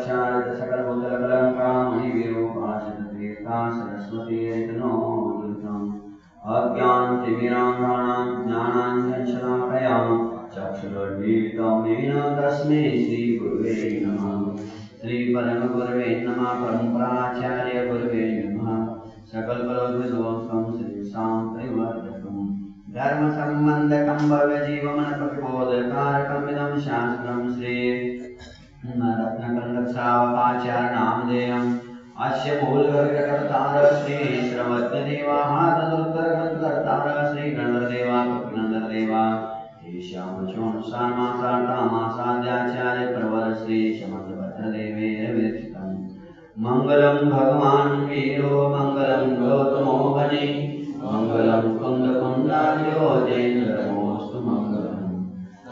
प्रक्षालित सकल भूतल कलंका मणि विरूपाशत तीर्था सरस्वती ऋतनो दुर्गम अज्ञान तिमिरांगाणां ज्ञानाञ्जनशलाकयां चक्षुरुन्मीलितं येन तस्मै श्री गुरुवे नमः। श्री परम गुरुवे नमः। परमप्राचार्य गुरुवे नमः। सकल कलोद्विदोषं श्री शांतिवर्धकं धर्म संबंधकं भव्य जीवमन प्रतिबोधकारकं इदं शास्त्रं श्री रत्नकन्दसावकाचार्यनामधेयम् अस्य मूलगर्गकर्तार श्री श्रवत्तदेवाः तदुत्तरग्रन्थकर्तार श्री गणधरदेवा कपिनन्दरदेवा ईशामचोणसारमासार्तामासाद्याचार्य प्रवर श्री समर्थभद्रदेवेरविरचितम् मंगलम भगवान वीरो मंगलम गौतमो भजे मंगलम कुंद कुंडार्यो जयेन्द्रमोस्तु मंगलम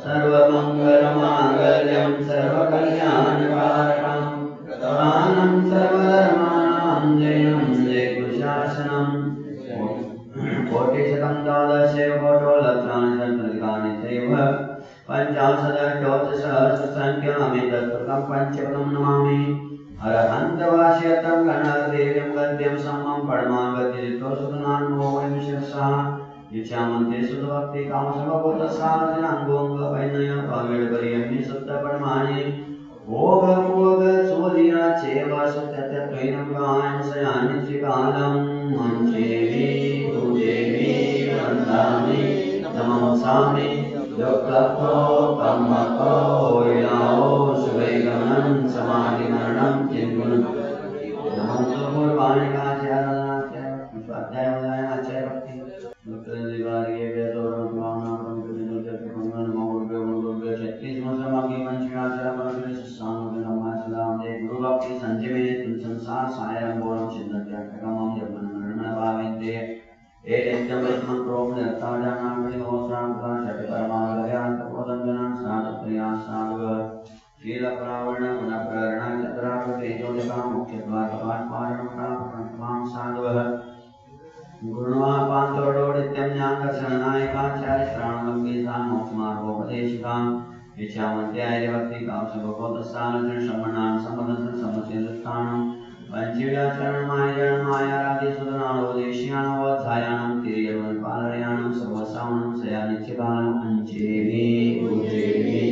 सर्वमंगलमांगल्यं सर्वकल्याणकारकं प्रदानं सर्वधर्माणां जयं जयकुशासनं कोटिशतं द्वादशकोटोलक्षाणि चैव पञ्चाशदष्टोत्तरसहस्रसङ्ख्यामि तत्पुरुषं पञ्चपदं नमामि। अरहन्तवास्यतं गणदेव्यं गद्यं समं परमागतिरितोषुतनान्मो वयं शिरसा इच्छामन्ते सुतभक्ति कामसमभूतसाधनाङ्गोङ्गवैनय कामेडपर्यम्नि सुप्तपरमाणि भोगभोग सुमदीना चेव सुत्यत्यत्वैनं कायं शयामि त्रिकालं मञ्चेमि पूजेमि वन्दामि नमस्सामि योक्तप्तो कर्मको विलाओ सुवैगमनं समाधिमरणं चिन्मुन् नमो पूर्वाणिकाचार्याचार्य स्वाध्यायोदयाचार्य भक्ति मुक्तदिवार्ये वेदोरमानां कृतिनुजत्पुण्यं नमो गुरुभ्यो छत्तीसमसमागि पंचकाचार्य परमेश्वरानुगमनासलाम दे गुरु भक्ति संजीवे तुम संसार सायरं बोरं चिन्नत्याकमं जपनं भावेते एत्यं ब्रह्मप्रोम निर्ताजानामणिमोस्रांता शतकर्मालयान्तपोदन्दनं साधप्रिया साधव शीलप्रावण गुणप्रहरण चतुरापतेजोनिका मुख्यद्वारकपाटमारणं साधवः गुरुवापान्तोडोडित्यं ज्ञानदर्शननायकाचार्य श्रावणगम्भीरां मोक्षमार्गोपदेशिकां इच्छामन्त्याय भक्ति कामसुभगोदस्सानजन श्रमणां सम्बन्धं समसेदस्थानं पंचविलाचरणमायरणमायाराधिसुधनालोदेश्यानवध्यायानं तिर्यवनपालयानं सर्वसावनं सयानित्यकालम् अंचेमि पूजेमि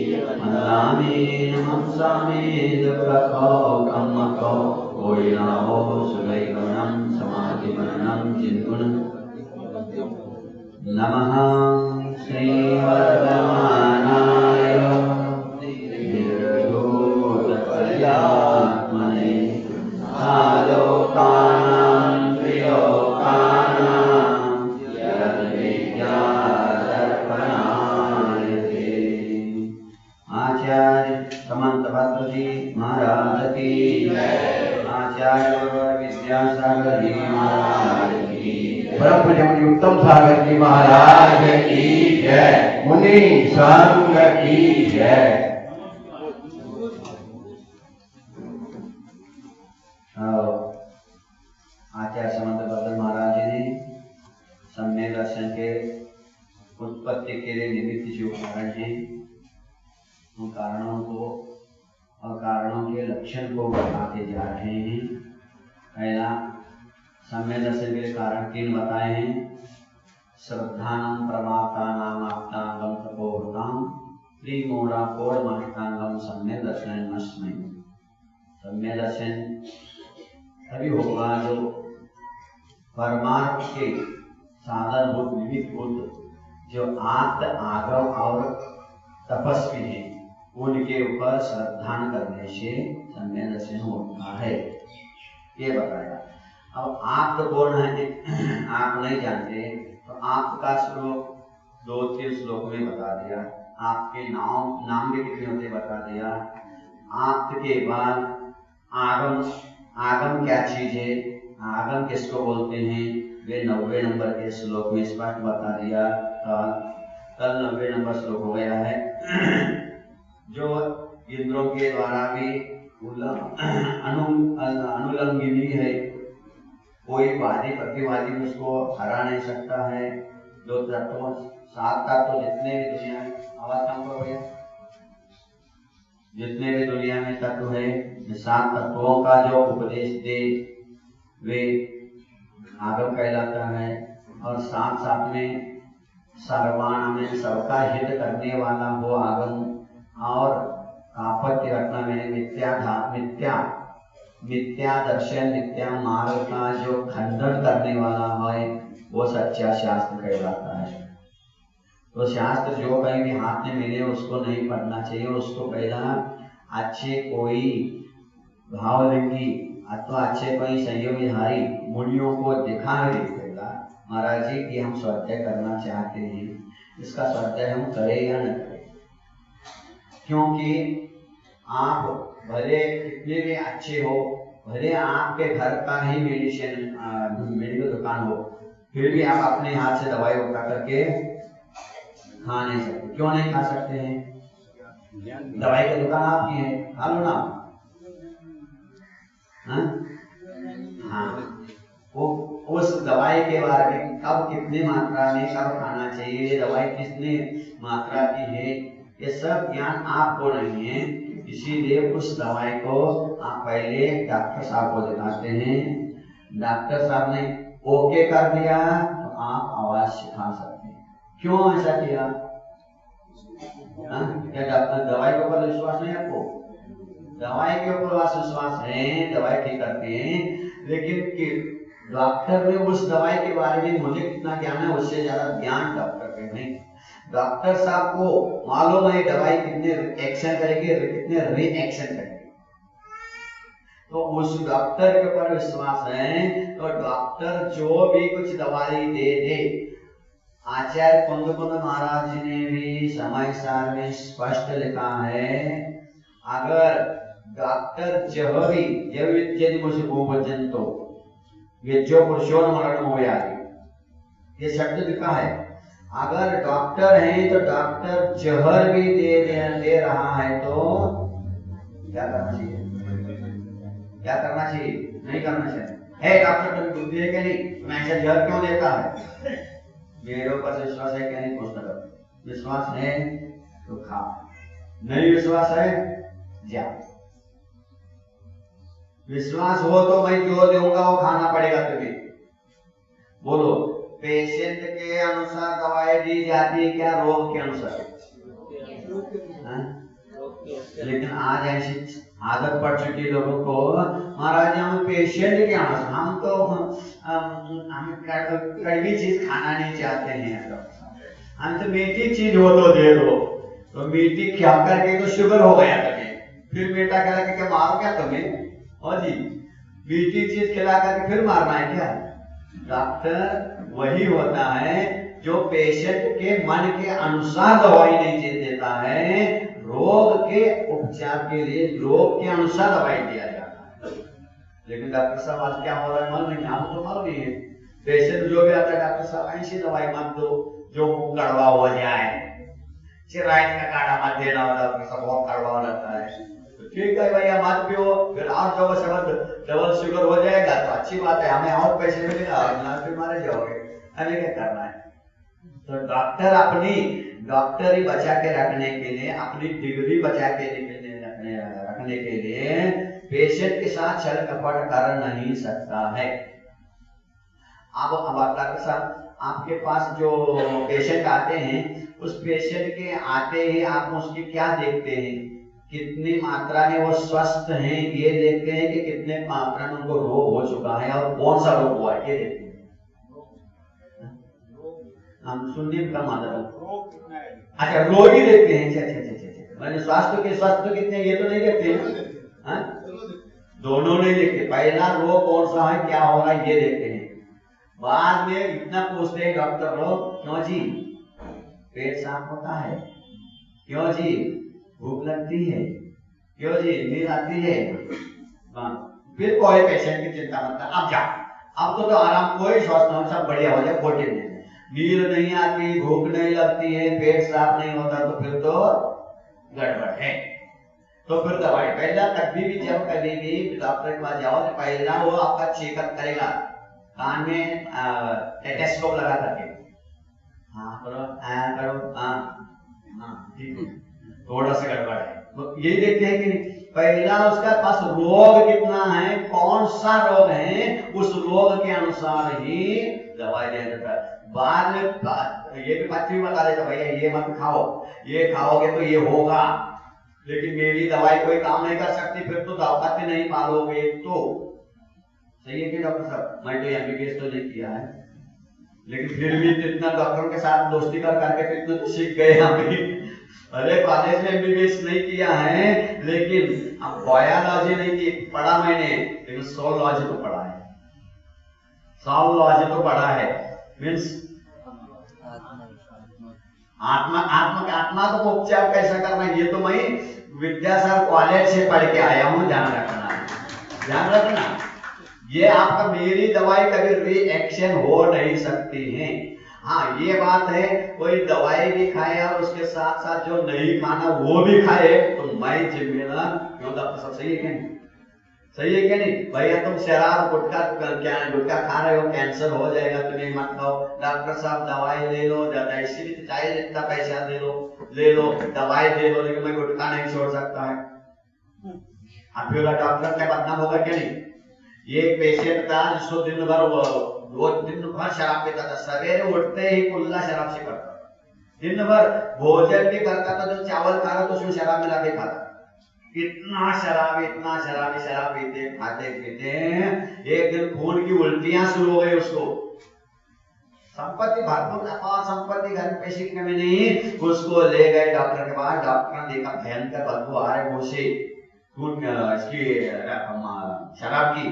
वन्दामि नमस्सामि दुर्लभो ब्रह्मको ओडिलाहो सुवैगमनं समाधिमरणं चिन्मुन् नमः श्रीवर्धमानाय निर्धूतकल्यात्मने आलोकानां त्रिलोकानां यद्विद्यादर्पणायते। आचार्य समंत भद्र जी महाराज की जय। आचार्य विद्यासागर जी महाराज की जय। परम पूज्य मुनि उत्तम सागर जी महाराज की जय। मुनि संघ की जय। आचार्य समंत भद्र महाराज जी ने सम्यक दर्शन के उत्पत्ति के लिए निमित्त जो कारण है उन कारणों को और कारणों के लक्षण को बताते जा रहे हैं। पहला सम्यक दर्शन के लिए कारण 3 बताए हैं। श्रद्धानां प्रमातानां आप्तांगम तपोवृतां त्रिमूढ़ाकोडमाष्टांगम सम्यक दर्शनमस्मै। सम्यक दर्शन तभी होगा जो परमार्थ के साधनभूत निमित्तभूत जो आत्म आगम और तपस्वी हैं उनके ऊपर श्रद्धान करने से सम्यक दर्शन होता है, ये बताया। अब आप कौन है आप नहीं जानते तो आपका श्लोक 2-3 श्लोक में बता दिया। आपके नाम भी कितने होते बता दिया। आपके बाद आगम क्या चीज है, आगम किसको बोलते हैं, वे 90 नंबर के श्लोक में स्पष्ट बता दिया। कल 90 नंबर श्लोक हो गया है। जो इंद्रों के द्वारा भी अनुलंघनीय है, कोई वादी प्रतिवादी उसको हरा नहीं सकता है। जो तत्व 7 तत्व जितने भी दुनिया में आवाज काम करो भैया, जितने भी दुनिया में तत्व है, 7 तत्वों का जो उपदेश दे वे आगम कहलाता है। और साथ साथ में सर्वाण में सबका हित करने वाला वो आगम, और आपत्ति रखना में मिथ्या दर्शन, मिथ्या मार्ग का जो खंडन करने वाला है वो सच्चा शास्त्र कहलाता है। तो शास्त्र जो कहीं भी हाथ में मिले उसको नहीं पढ़ना चाहिए, उसको पहला अच्छे कोई भावलिंगी अथवा अच्छे कोई संयोगधारी मुनियों को दिखाने देगा, महाराज जी कि हम स्वाध्याय करना चाहते हैं, इसका स्वाध्याय हम करें या न करें। क्योंकि आप भले कितने भी अच्छे हो, भले आपके घर का ही मेडिकल दुकान हो, फिर भी आप अपने हाथ से दवाई उठा करके खा नहीं सकते। क्यों नहीं खा सकते हैं? दवाई की दुकान आपकी है, खा लो ना। हाँ, वो उस दवाई के बारे में कब कितनी मात्रा में कब खाना चाहिए, दवाई कितनी मात्रा की है, ये सब ज्ञान आपको नहीं है। इसीलिए उस दवाई को आप पहले डॉक्टर साहब को दिखाते हैं। डॉक्टर साहब ने ओके कर दिया तो आप अवश्य खा सकते हैं। क्यों ऐसा किया? क्या डॉक्टर दवाई के ऊपर विश्वास नहीं आपको? दवाई के ऊपर विश्वास है, दवाई ठीक करते हैं, लेकिन डॉक्टर ने उस दवाई के बारे में मुझे कितना ज्ञान है उससे ज्यादा ज्ञान डॉक्टर के नहीं। डॉक्टर साहब को मालूम है दवाई कितने एक्शन करेगी, कितने रिएक्शन करेगी, तो उस डॉक्टर के ऊपर विश्वास है। तो डॉक्टर जो भी कुछ दवाई दे दे, आचार्य कुंद महाराज जी ने भी समय सार में स्पष्ट लिखा है, अगर डॉक्टर जहरी जब मुझे गोवजन तो जो पुरुषों मरण हो गया, ये शब्द लिखा है। अगर डॉक्टर है तो डॉक्टर जहर भी दे रहा है तो क्या करना चाहिए? क्या करना चाहिए? नहीं करना चाहिए। है डॉक्टर तो बुद्धि है कि नहीं? मैं ऐसा जहर क्यों देता है? मेरे ऊपर विश्वास है कि नहीं? पूछना करो। विश्वास है तो खा, नहीं विश्वास है जा। विश्वास हो तो मैं जो दूंगा वो खाना पड़ेगा तुम्हें। बोलो, पेशेंट के अनुसार दवाई दी जाती है क्या? रोग के अनुसार? लेकिन आज ऐसी आदत पड़ चुकी है लोगों को, महाराज हम पेशेंट के अनुसार, हम तो हम कड़वी चीज खाना नहीं चाहते हैं, हम तो मीठी चीज हो तो दे दो। तो मीठी खा करके तो शुगर हो गया तुम्हें, फिर बेटा कह रहा कि मारो क्या तुम्हें? और जी मीठी चीज खिला करके फिर मारना है क्या? डॉक्टर वही होता है जो पेशेंट के मन के अनुसार दवाई नहीं देता है, रोग के उपचार के लिए रोग के अनुसार दवाई दिया जाता है। लेकिन डॉक्टर साहब आज क्या हो रहा है मालूम नहीं, हम तो मालूम नहीं है। पेशेंट जो भी आता है, डॉक्टर साहब ऐसी दवाई मत दो जो मुंह कड़वा हो जाए, चिरायत का काढ़ा मत देना, डॉक्टर साहब बहुत कड़वा रहता है। ठीक है भैया मत पियो, फिर और डबल शुगर हो जाएगा तो अच्छी बात है, हमें और पैसे मिलेगा, फिर मारे जाओगे, हमें क्या करना है? तो डॉक्टर अपनी डॉक्टरी बचा के रखने के लिए, अपनी डिग्री बचा के रखने के लिए पेशेंट के साथ छल कपट कर नहीं सकता है। अब डॉक्टर साहब आपके पास जो पेशेंट आते हैं, उस पेशेंट के आते ही आप उसकी क्या देखते हैं? कितनी मात्रा में वो स्वस्थ हैं ये देखते हैं कि कितने मात्रा में उनको रोग हो चुका है और कौन सा रोग हुआ है ये देखते हैं। हम सुनने का मतलब अच्छा रोग ही देखते हैं। अच्छा मैंने स्वास्थ्य कितने ये तो नहीं देखते हैं, दोनों नहीं देखते। पहला रोग कौन सा है, क्या हो रहा है ये देखते हैं, बाद में इतना पूछते हैं डॉक्टर लोग, क्यों जी पेट साफ होता है, क्यों जी भूख लगती है, क्यों जी नींद आती है। फिर कोई पेशेंट की चिंता मत कर, अब जाओ, अब तो आराम, कोई स्वस्थ सब बढ़िया हो जाए, कोई टेंशन नहीं। नींद नहीं आती, भूख नहीं लगती है, पेट साफ नहीं होता तो फिर तो गड़बड़ है। तो फिर दवाई पहला कभी भी डॉक्टर के पास जाओ तो पहला वो आपका चेकअप करेगा, कान में टेस्कोप लगा करके, हाँ करो हाँ ठीक है, थोड़ा सा गड़बड़ है, यही देखते हैं कि नहीं, पहला उसका पास रोग कितना है, कौन सा रोग है, उस रोग के अनुसार ही दवाई दिया जाता है। बाद में ये भी पथरी बता देता, भैया ये मत खाओ, ये खाओगे तो ये होगा, लेकिन मेरी दवाई कोई काम नहीं कर सकती, फिर तो दवाई नहीं पालोगे। तो सही है कि डॉक्टर साहब, मैं तो एमबीबीएस तो नहीं किया है, लेकिन फिर भी इतना डॉक्टरों के साथ दोस्ती कर करके इतना तो सीख गए हम भी। अरे कॉलेज में एमबीबीएस नहीं किया है, लेकिन अब बायोलॉजी नहीं की पढ़ा मैंने, लेकिन सोलॉजी तो पढ़ा है, सोलॉजी तो पढ़ा है, मीन्स आत्मा आत्मा को उपचार कैसा करना है, ये तो मैं विद्यासागर कॉलेज से पढ़ के आया हूँ। ध्यान रखना, ये आपका मेरी दवाई कभी रिएक्शन हो नहीं सकती है। हाँ ये बात है, कोई दवाई भी खाए और उसके साथ साथ जो नहीं खाना वो भी खाए तो मैं जिम्मेदार क्यों? डॉक्टर साहब सही है क्या नहीं? सही है क्या नहीं? भैया तुम शराब गुटखा खा रहे हो, कैंसर हो जाएगा, तुम्हें मत खाओ। डॉक्टर साहब दवाई ले लो, इसीलिए चाहे जितना पैसा ले लो दवाई दे लो, लेकिन मैं गुटखा नहीं छोड़ सकता है। अब फिर डॉक्टर का बदनाम होगा क्या नहीं? ये पेशेंट था जिसको दिन भर शराब पीता था, सवेरे उठते ही कुल्ला शराब से करता, दिन भर भोजन भी करता था, जो चावल खा रहा तो उसमें शराब मिला के खाता। इतना शराब पीते खाते पीते एक दिन खून की उल्टियां शुरू हो गई उसको। संपत्ति भरपूर, अपार संपत्ति, घर में पैसे की कमी नहीं। उसको ले गए डॉक्टर के पास, डॉक्टर ने देखा भयंकर बदबू आ रहे मुंह से खून इसकी शराब की।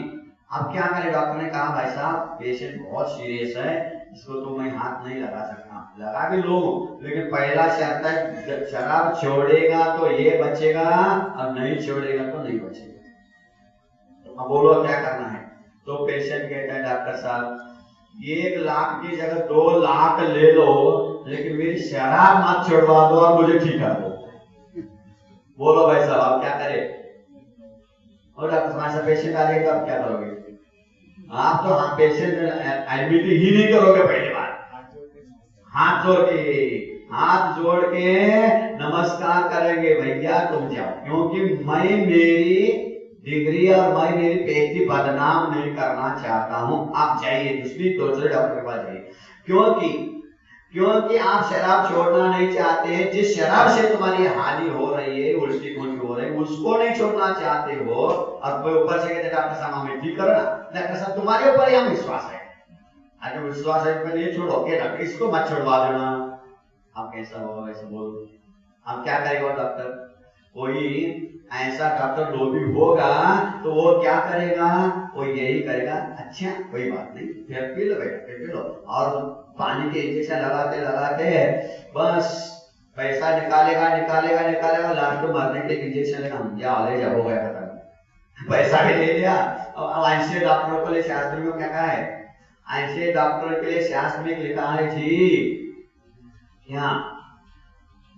अब क्या करे? डॉक्टर ने कहा भाई साहब पेशेंट बहुत सीरियस है, इसको तो मैं हाथ नहीं लगा सकता। लगा भी लो, लेकिन पहला शर्त है जब शराब छोड़ेगा तो ये बचेगा और नहीं छोड़ेगा तो नहीं बचेगा। अब बोलो क्या करना है? तो पेशेंट कहता है डॉक्टर साहब 1 लाख की जगह 2 लाख ले लो, लेकिन मेरी शराब मत छोड़वा दो और मुझे ठीक कर दो। बोलो भाई साहब आप क्या करें? और डॉक्टर साहब पेशेंट आ जाएगा तो आप क्या करोगे? आप तो हाँ पेशेंट एडमिट ही नहीं करोगे, पहली बार हाथ जोड़ के नमस्कार करेंगे, भैया तुम जाओ, क्योंकि मैं मेरी डिग्री और मैं मेरी पीएचडी बदनाम नहीं करना चाहता हूं। आप जाइए दूसरे डॉक्टर के पास जाइए, क्योंकि आप शराब छोड़ना नहीं चाहते हैं। जिस शराब से तुम्हारी हानि हो रही है, उल्टी खून हो रही है, उसको नहीं छोड़ना चाहते हो, और कोई ऊपर से कहते डॉक्टर साहब हमें ठीक करो ना। डॉक्टर साहब तुम्हारे ऊपर ही हम विश्वास है, अगर विश्वास है तो ये छोड़ो के डॉक्टर इसको मत छोड़वा देना। आप कैसा हो वैसे बोलो, अब क्या करेगा डॉक्टर? कोई ऐसा डॉक्टर लोभी होगा तो वो क्या करेगा? वो यही करेगा, अच्छा कोई बात नहीं, फिर पी लो बेटा, फिर पी लो, और पानी के इंजेक्शन लगाते बस पैसा निकालेगा, लास्ट में मरने के इंजेक्शन लेगा, ले जाओ, हो गया खत्म, पैसा भी ले लिया। अब ऐसे डॉक्टरों के लिए शास्त्र में क्या कहा है? ऐसे डॉक्टरों के लिए शास्त्र में लिखा है जी, क्या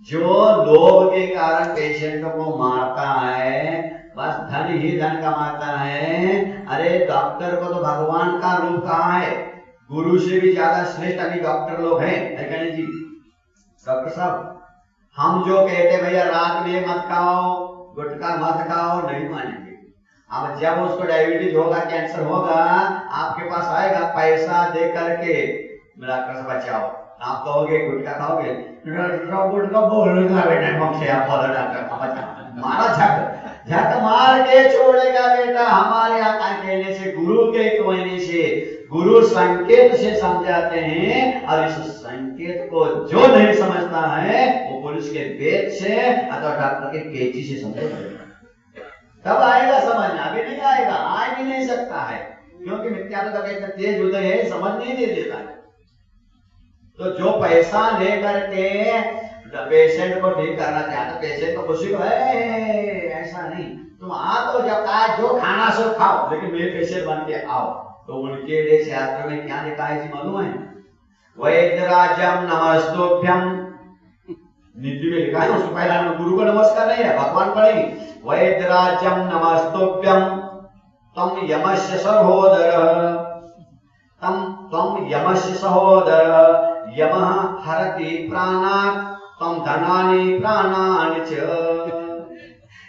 जो लोभ के कारण पेशेंटों को मारता है, बस धन ही धन कमाता है। अरे डॉक्टर को तो भगवान का रूप कहा है, गुरु से भी ज्यादा श्रेष्ठ अभी डॉक्टर लोग हैं, है क्या नहीं जी? डॉक्टर साहब हम जो कहते भैया रात में मत खाओ, गुटखा मत खाओ, नहीं मानेंगे। अब जब उसको डायबिटीज होगा, कैंसर होगा, आपके पास आएगा पैसा दे करके, डॉक्टर से बचाओ, आप कहोगे गुटखा खाओगे, गुटखा बोलेगा बेटा, मारा झक मार के छोड़ेगा बेटा। हमारे यहाँ कहने से, गुरु के कहने से, गुरु संकेत से समझाते हैं, और इस संकेत को जो नहीं समझता है वो पुलिस के वेद से अथवा डॉक्टर के केजी से समझेगा, तब आएगा समझ। अभी नहीं आएगा, आ भी नहीं सकता है, क्योंकि मिथ्यात्व का इतना तेज उदय है, समझ नहीं देता है। तो जो पैसा लेकर के पेशेंट को ठीक करना चाहता, पेशेंट को खुशी को है, ऐसा नहीं, तुम आ तो जब कहा जो खाना सो खाओ, लेकिन मेरे पेशेंट बन के आओ। तो उनके लिए शास्त्र में क्या लिखा है जी मालूम है? वैद्यराजम नमस्तुभ्यम, नीति में लिखा है, उसको पहला गुरु को नमस्कार नहीं है, भगवान पढ़ेगी। वैद्यराजम नमस्तुभ्यम तम यमस्य सहोदर यमः हरति प्राणात् तम धनानि प्राणानि च।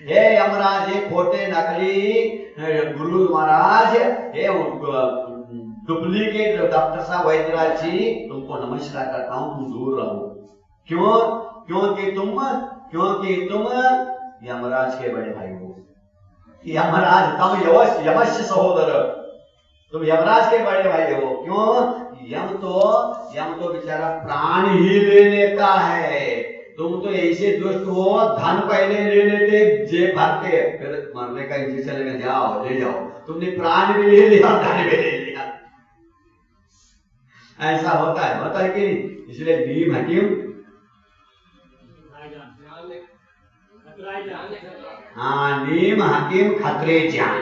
हे यमराज, हे खोटे नकली गुरु महाराज, हे डुप्लीकेट डॉक्टर साहब वैद्यराज जी, तुमको नमस्कार करता हूं, तुम दूर रहो। क्यों? क्योंकि तुम यमराज के बड़े भाई हो। यमराज तम यमस्य सहोदर, तुम यमराज के बड़े भाई हो। क्यों? यम तो बेचारा प्राण ही ले लेता है, तुम तो ऐसे दुष्ट हो, धन पहले ले लेते जेब भर के, फिर मरने का इंजेक्शन लेके जाओ ले जाओ, तुमने प्राण भी ले लिया, धन भी ले लिया। ऐसा होता है कि नहीं? इसलिए नीम हकीम, हाँ, नीम हकीम खतरे जान,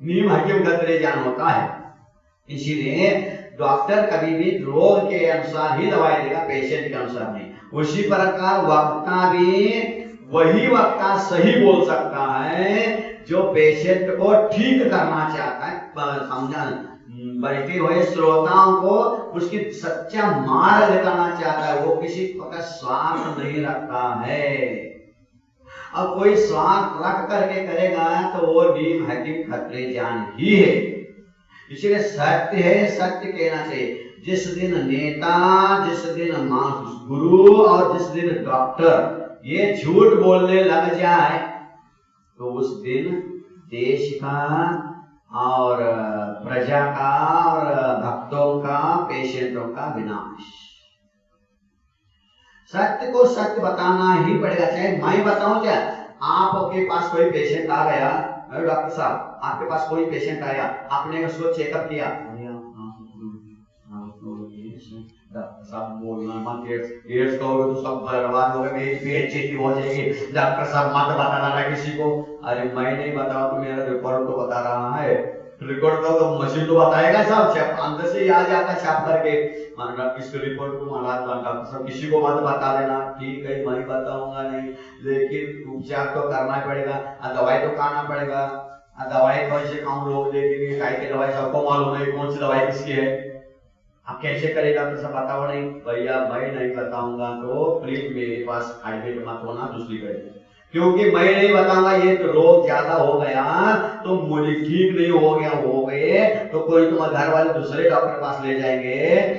नीम हकीम खतरे जान होता है। इसीलिए डॉक्टर कभी भी रोग के अनुसार ही दवाई देगा, पेशेंट के अनुसार नहीं। उसी प्रकार वक्ता भी वही वक्ता सही बोल सकता है जो पेशेंट को ठीक करना चाहता है, समझा, बैठे हुए श्रोताओं को उसकी सच्चा मार्ग दिखाना चाहता है, वो किसी प्रकार स्वार्थ नहीं रखता है। अब कोई स्वार्थ रख करके करेगा तो वो नीम हकीम खतरे जान ही है। इसलिए सत्य है, सत्य कहना चाहिए। जिस दिन नेता, जिस दिन गुरु और जिस दिन डॉक्टर ये झूठ बोलने लग जाए तो उस दिन देश का और प्रजा का और भक्तों का, पेशेंटों का विनाश। सत्य को सत्य बताना ही पड़ेगा। चाहे मैं बताऊं, क्या आपके पास कोई पेशेंट आ गया, डॉक्टर साहब आपके पास कोई पेशेंट आया, आपने उसको चेकअप किया, डॉक्टर साहब बोलना मत, एड्स कहोगे तो सब बर्बाद हो गए, मेरी पेट चेती हो जाएगी, डॉक्टर साहब मत बताना किसी को। अरे मैं नहीं बताऊं तो मेरा रिकॉर्ड तो बता रहा है, रिकॉर्ड तो मशीन तो बताएगा साहब, अंदर से आ जाता है छाप करके, इसके रिपोर्ट को महाराज डॉक्टर साहब किसी को मत बता देना। ठीक है, मैं बताऊंगा नहीं, लेकिन उपचार तो करना पड़ेगा, दवाई तो खाना पड़ेगा। दवाई कैसे खाऊं, लोग देखेंगे काय की दवाई, सबको मालूम है कौन सी दवाई किसकी है, आप कैसे करेगा? तो सब बताओ नहीं भैया, मैं नहीं बताऊंगा तो प्लीज मेरे पास एडमिट मत होना, दूसरी करेगा, क्योंकि मैं नहीं बताऊंगा। ये तो रोग ज्यादा हो गया तो मुझे ठीक नहीं हो गए तो कोई तुम्हारे घर वाले दूसरे डॉक्टर के पास ले जाएंगे,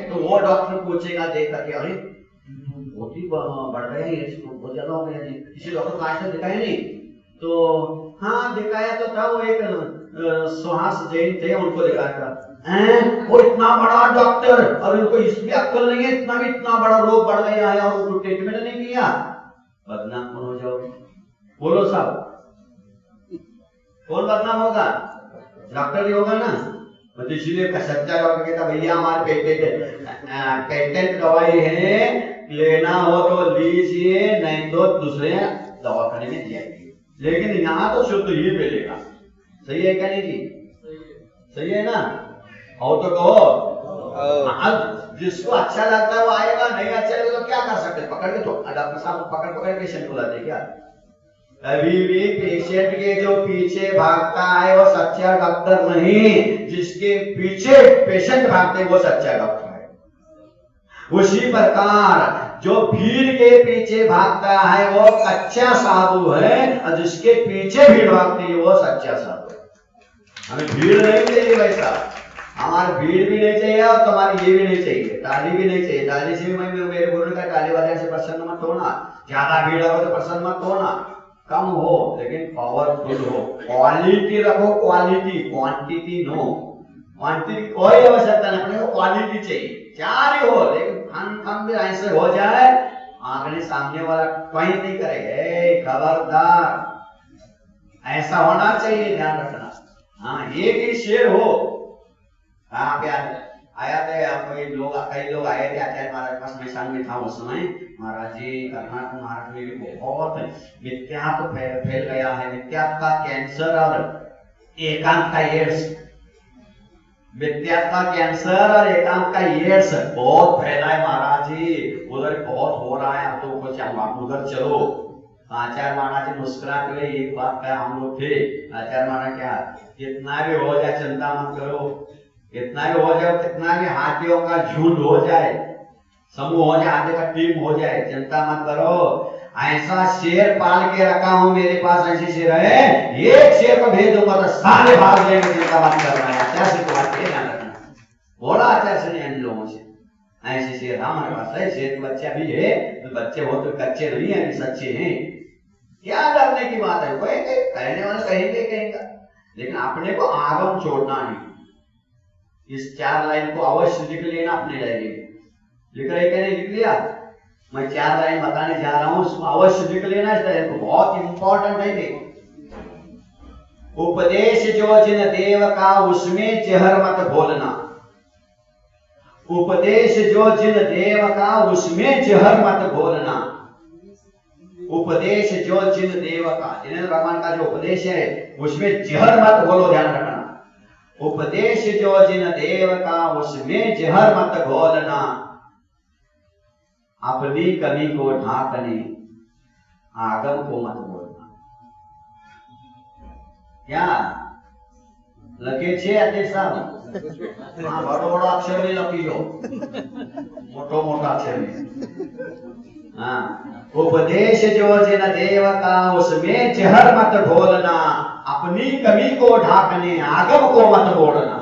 तो वो डॉक्टर पूछेगा देख करके, अरे बहुत ही बढ़ गए हैं, बहुत ज्यादा हो गया जी, किसी डॉक्टर को आज तक दिखाया नहीं? तो हाँ दिखाया तो था, वो एक सुहास जैन थे, उनको दिखाया था। वो इतना बड़ा डॉक्टर और उनको इसमें अक्ल नहीं है, इतना बड़ा रोग बढ़ गया है और उनको ट्रीटमेंट नहीं किया, बदनाम कौन हो जाओगे? बोलो साहब, कौन बदनाम होगा? डॉक्टर ही होगा ना। तो इसीलिए सच्चा डॉक्टर कहता भैया हमारे पेटेंट दवाई है, लेना हो तो लीजिए, नहीं तो दूसरे दवाखाने में जाइए, लेकिन यहाँ तो शुद्ध ही मिलेगा। सही है क्या नहीं जी? सही है ना? और तो कहो, जिसको अच्छा लगता है वो आएगा, नहीं अच्छा लगेगा तो क्या कर सकते? पकड़ के तो डॉक्टर साहब पकड़ पेशेंट को लाते क्या? अभी भी पेशेंट के जो पीछे भागता है वो सच्चा डॉक्टर नहीं, जिसके पीछे पेशेंट भागते वो सच्चा डॉक्टर है। उसी प्रकार जो भीड़ के पीछे भागता है वो कच्चा साधु है, और जिसके पीछे भीड़ भागती है वो सच्चा साधु है। हमें भीड़ नहीं चाहिए वैसा, हमारी भीड़ भी नहीं चाहिए और तुम्हारी ये भी नहीं चाहिए, ताली भी नहीं चाहिए। ताली से भी मैं मेरे गुरु का ताली बजाने से प्रसन्न मत होना, ज्यादा भीड़ हो तो प्रसन्न मत होना, कम हो लेकिन पावरफुल हो, क्वालिटी रखो, क्वालिटी, क्वांटिटी नो। क्वांटिटी कोई आवश्यकता नहीं, अपने को क्वालिटी चाहिए, चार ही हो लेकिन फन भी ऐसे हो जाए आंखने सामने वाला कहीं नहीं करेगा, खबरदार, ऐसा होना चाहिए, ध्यान रखना। हाँ, एक ही शेर हो। हाँ आया थे कई लोग आए थे आचार्य महाराज पास, मैं संग में था उस समय। महाराज जी कर्नाटक महाराष्ट्र में भी बहुत मिथ्यात्व फैल गया है, मिथ्यात्व का कैंसर और एकांत का एड्स, मिथ्यात्व का कैंसर और एकांत का एड्स बहुत फैला है महाराज जी, उधर बहुत हो रहा है, अब तो कुछ आप उधर चलो। आचार्य महाराज जी मुस्कुराते हुए एक बात कहा, हम लोग थे, आचार्य महाराज क्या, कितना भी हो जाए चिंता मत करो, कितना भी हो जाए, कितना भी हाथियों का झुंड हो जाए, समूह हो जाए, हाथी का टीम हो जाए, चिंता मत करो, ऐसा शेर पाल के रखा हूं, मेरे पास ऐसे शेर है, एक शेर को भेज दूंगा तो सारे भाग जाएंगे। चिंता मत कर रहा है, आचार्य से तो बात ध्यान रखना, बोला आचार्य ने इन लोगों से, ऐसे शेर हमारे पास है, शेर के बच्चे भी है, तो बच्चे हो तो कच्चे नहीं है, सच्चे हैं, क्या डरने की बात है। कोई कहने वाले कहेंगे, लेकिन अपने को आगम छोड़ना नहीं। इस 4 लाइन को अवश्य लिख लेना अपने डायरी में। लिख रहे क्या नहीं लिख लिया? मैं 4 लाइन बताने जा रहा हूं, उसको अवश्य लिख लेना, इस डायरी को बहुत इंपॉर्टेंट है। उपदेश जो जिन देव का उसमें जहर मत घोलना। उपदेश जो जिन देव का उसमें जहर मत घोलना। उपदेश जो जिन देव का, जिनेन्द्र भगवान का जो उपदेश है उसमें जहर मत घोलो, ध्यान रखना। उपदेश जो जिन देव का उसमें जहर मत घोलना। अपनी कमी को ढांकने आगम को मत बोलना। क्या लगे छे अध्यक्ष साहब? हाँ, बड़ो अक्षर में लखी लो, मोटो अक्षर में। हाँ, उपदेश जो जिन देव का उसमें जहर मत घोलना। अपनी कमी को ढांकने आगम को मत मोड़ना।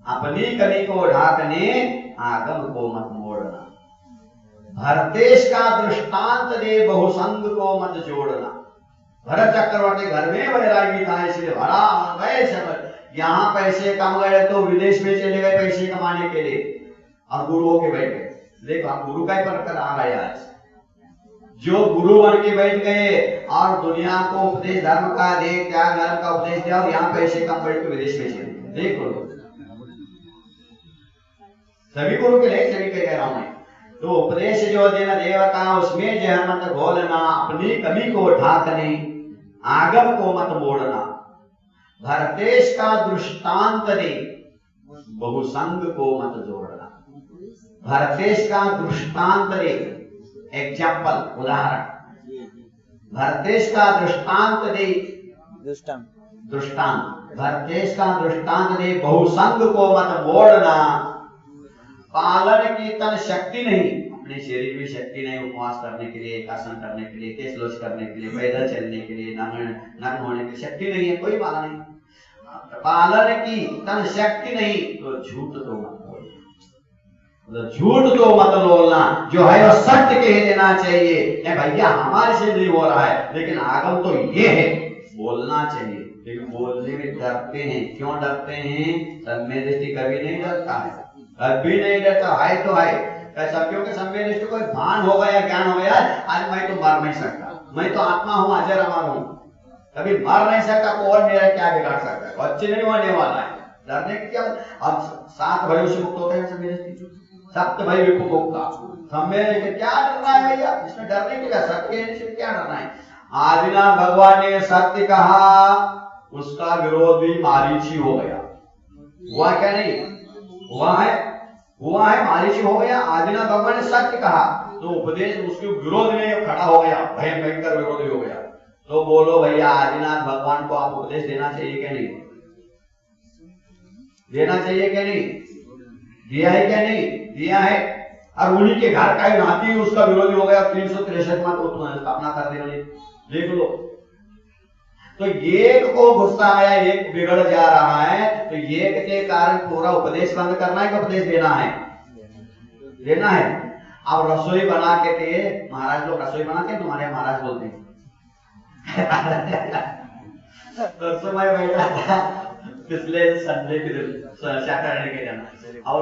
अपनी कमी को ढांकने आगम को मत मोड़ना। भरतेश का दृष्टांत दे बहुसंग को मत जोड़ना। भरत चक्रवर्ती घर में वैरागी था, इसलिए भरा गए सब, यहाँ पैसे कम गए तो विदेश में चले गए पैसे कमाने के लिए, और गुरुओं के बैठ गए। देखो आप गुरु का ही बनकर आ गए आज। जो गुरु बन के बैठ गए और दुनिया को उपदेश धर्म का दे, त्याग धर्म का उपदेश दिया, और यहाँ पैसे कम बैठ के विदेश में चले। देखो सभी गुरु के लिए सभी कह रहा हूं मैं। तो उपदेश जो जिन देव का उसमें जहर मत घोलना। अपनी कमी को ढांकने आगम को मत मोड़ना। भरतेश का दृष्टांत दे बहुसंग को मत जोड़ना। भरतेश का दृष्टांत दे, एग्जाम्पल, उदाहरण। भरतेश का दृष्टांत दे, दृष्टांत, भरतेश का दृष्टांत दे बहुसंग को मत मोड़ना। पालन की तन शक्ति नहीं, अपने शरीर में शक्ति नहीं उपवास करने के लिए, एकासन करने के लिए, केशलोच करने के लिए, पैदल चलने के लिए, नग्न होने की शक्ति नहीं है, कोई पालन नहीं। पालन की तन शक्ति नहीं तो झूठ तो मत बोलना। झूठ तो मत बोलना, जो है वो सत्य कह देना चाहिए। भैया हमारे से नहीं हो रहा है, लेकिन आगम तो ये है, बोलना चाहिए। लेकिन बोलने में डरते हैं। क्यों डरते हैं? सम्य दृष्टि कभी नहीं डरता है, कभी नहीं डरता है तो है। कैसा? क्योंकि सम्य दृष्टि को भान हो गया, ज्ञान हो गया, आज मैं तो मर नहीं सकता, मैं तो आत्मा हूँ, अजर अमर हूँ, कभी मर नहीं सकता, और मेरा क्या बिगाड़ सकता है, अच्छे नहीं होने वाला है। डरने की क्या? अब 7 भयों से मुक्त होते हैं सम्य दृष्टि, 7 भय विमुक्ता। सम्य दृष्टि क्या डरना है भैया? इसमें डरने की क्या? सत्य से क्या डरना है? आदिनाथ भगवान ने सत्य कहा, उसका विरोध भी मारीची हो गया। हुआ क्या? नहीं हुआ है, मारीची हो गया। आदिनाथ भगवान ने सत्य कहा तो उपदेश उसके विरोध में खड़ा हो गया, भयंकर विरोधी हो गया। तो बोलो भैया, आदिनाथ भगवान को आप उपदेश देना चाहिए क्या नहीं? देना चाहिए क्या नहीं? दिया है क्या नहीं? दिया है। और उन्हीं के घर का ही नाती उसका विरोधी हो गया, 363 मत स्थापना कर दी। देख लो, तो एक को गुस्सा आया, एक बिगड़ जा रहा है, तो एक के कारण पूरा उपदेश बंद करना है कि उपदेश देना है? देना है। अब रसोई बना के थे महाराज, लोग रसोई बना के तुम्हारे महाराज बोलते हैं। तो मैं बैठा था पिछले संडे के दिन, सैटरडे के दिन, और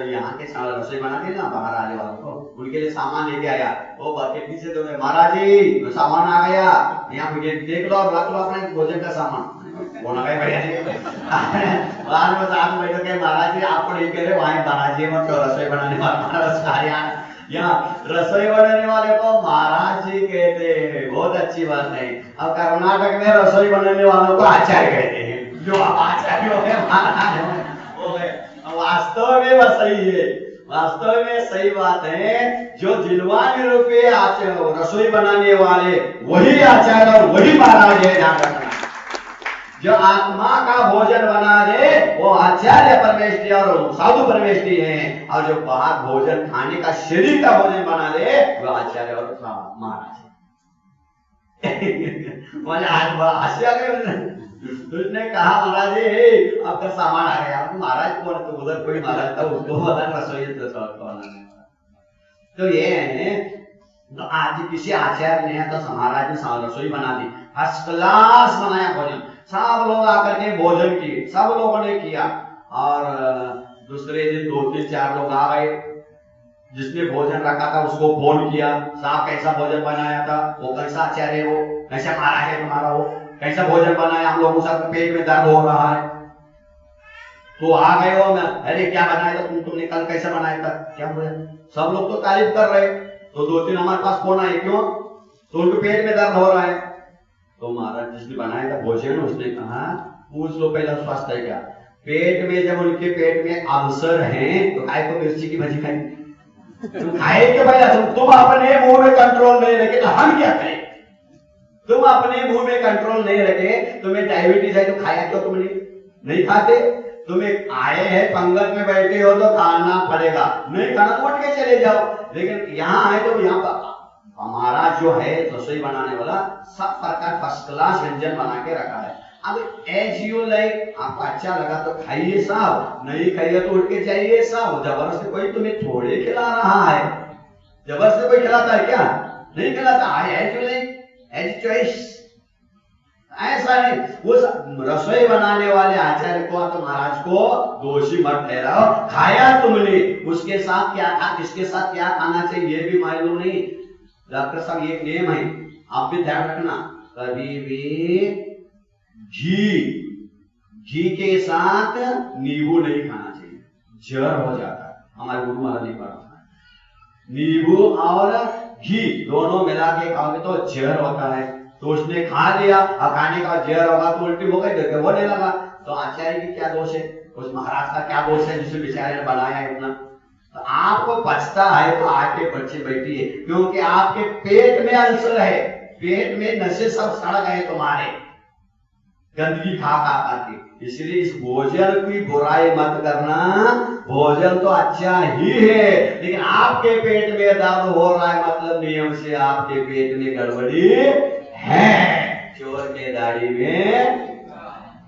यहाँ के रसोई बना के ना बाहर आने वालों को, उनके लिए सामान लेके आया। वो के पीछे तो महाराज जी सामान आ गया, यहाँ पे देख लो और रख लो अपने भोजन का सामान। बोला भाई भैया जी, बाद में साथ बैठ के महाराज जी आपको नहीं कह रहे, वहां महाराज जी मत रसोई बनाने वाला, यहाँ रसोई बनाने वाले को महाराज जी कहते हैं, बहुत अच्छी बात है। अब कर्नाटक में रसोई बनाने वालों को आचार्य कहते हैं, जो आचार्य हो गए महाराज हो गए। वास्तव में वह सही है, वास्तव में सही बात है। जो जिलवान रूपे रसोई बनाने वाले वही आचार्य और वही महाराज है, ध्यान रखना। जो आत्मा का भोजन बना दे वो आचार्य परमेष्टि और साधु परमेष्टि है, और जो बाहर भोजन खाने का शरीर का भोजन बना दे वो आचार्य और महाराज है। उसने कहा महाराज आपका सामान आ गया। महाराज कौन? तो उधर कोई महाराज था, उसको पता रसोई कौन है। तो ये है, तो आज किसी आचार्य ने तो महाराज ने रसोई बना दी, फर्स्ट क्लास बनाया भोजन, सब लोग आकर के भोजन किए, सब लोगों ने किया। और दूसरे दिन 2-3-4 लोग आ गए, जिसने भोजन रखा था उसको फोन किया, साहब कैसा भोजन बनाया था, वो कैसा आचार्य हो, कैसा महाराज है तुम्हारा, हो कैसा भोजन बनाया, हम लोगों का पेट में दर्द हो रहा है। तो आ गए हो ना, अरे क्या बनाया था तुमने कल, कैसा बनाया था, क्या हुआ? सब लोग तो तारीफ कर रहे। तो 2-3 हमारे पास फोन आए, क्यों? तो उनको पेट में दर्द हो रहा है। तो महाराज जिसने बनाया था भोजन उसने कहा पूछ लो पहला स्वास्थ्य है क्या? पेट में जब उनके पेट में अल्सर है तो काय को मिर्ची की भजी खाई? तुम खाए क्यों भैया? तुम अपने मुंह में कंट्रोल नहीं रखे तो हम क्या करें? तुम अपने मुंह में कंट्रोल नहीं रखे, तुम्हें डायबिटीज है तो खाया क्यों तुमने? नहीं खाते। तुम्हें आए हैं पंगत में बैठे हो तो खाना पड़ेगा, नहीं खाना तो उठ के चले जाओ। लेकिन यहाँ आए तो यहाँ पर हमारा जो है रसोई बनाने वाला सब प्रकार फर्स्ट क्लास व्यंजन बना के रखा है। अब एज यू लाइक, आपको अच्छा लगा तो खाइए साहब, नहीं खाइए तो उठ के जाइए साहब। जबरदस्ती कोई तुम्हें थोड़े खिला रहा है, जबरदस्ती कोई खिलाता है क्या? नहीं खिलाता है, as you like, as choice. ऐसा है, वो रसोई बनाने वाले आचार्य को तो महाराज को दोषी मत ठहराओ। खाया तुमने, उसके साथ क्या था, किसके साथ क्या खाना चाहिए ये भी मालूम नहीं। डॉक्टर साहब ये नियम है, आप भी ध्यान रखना, कभी भी घी के साथ नींबू नहीं खाना चाहिए, जहर हो जाता है। हमारे गुरु महाराज ने कहा नींबू और घी दोनों मिला के खाओगे तो जहर होता है। तो उसने खा लिया, और खाने का जहर होगा तो उल्टी हो गई, वो नहीं लगा। तो आचार्य की क्या दोष है, उस महाराज का क्या दोष है जिसे बेचारे ने बनाया है इतना? तो आपको पछता है तो आके बच्चे बैठिए, क्योंकि आपके पेट में अल्सर है, पेट में नशे सब सड़ गए तुम्हारे, गंदगी खा के। इसलिए इस भोजन की बुराई मत करना, भोजन तो अच्छा ही है, लेकिन आपके पेट में दर्द हो रहा है मतलब नियम से आपके पेट में गड़बड़ी है। चोर के दाढ़ी में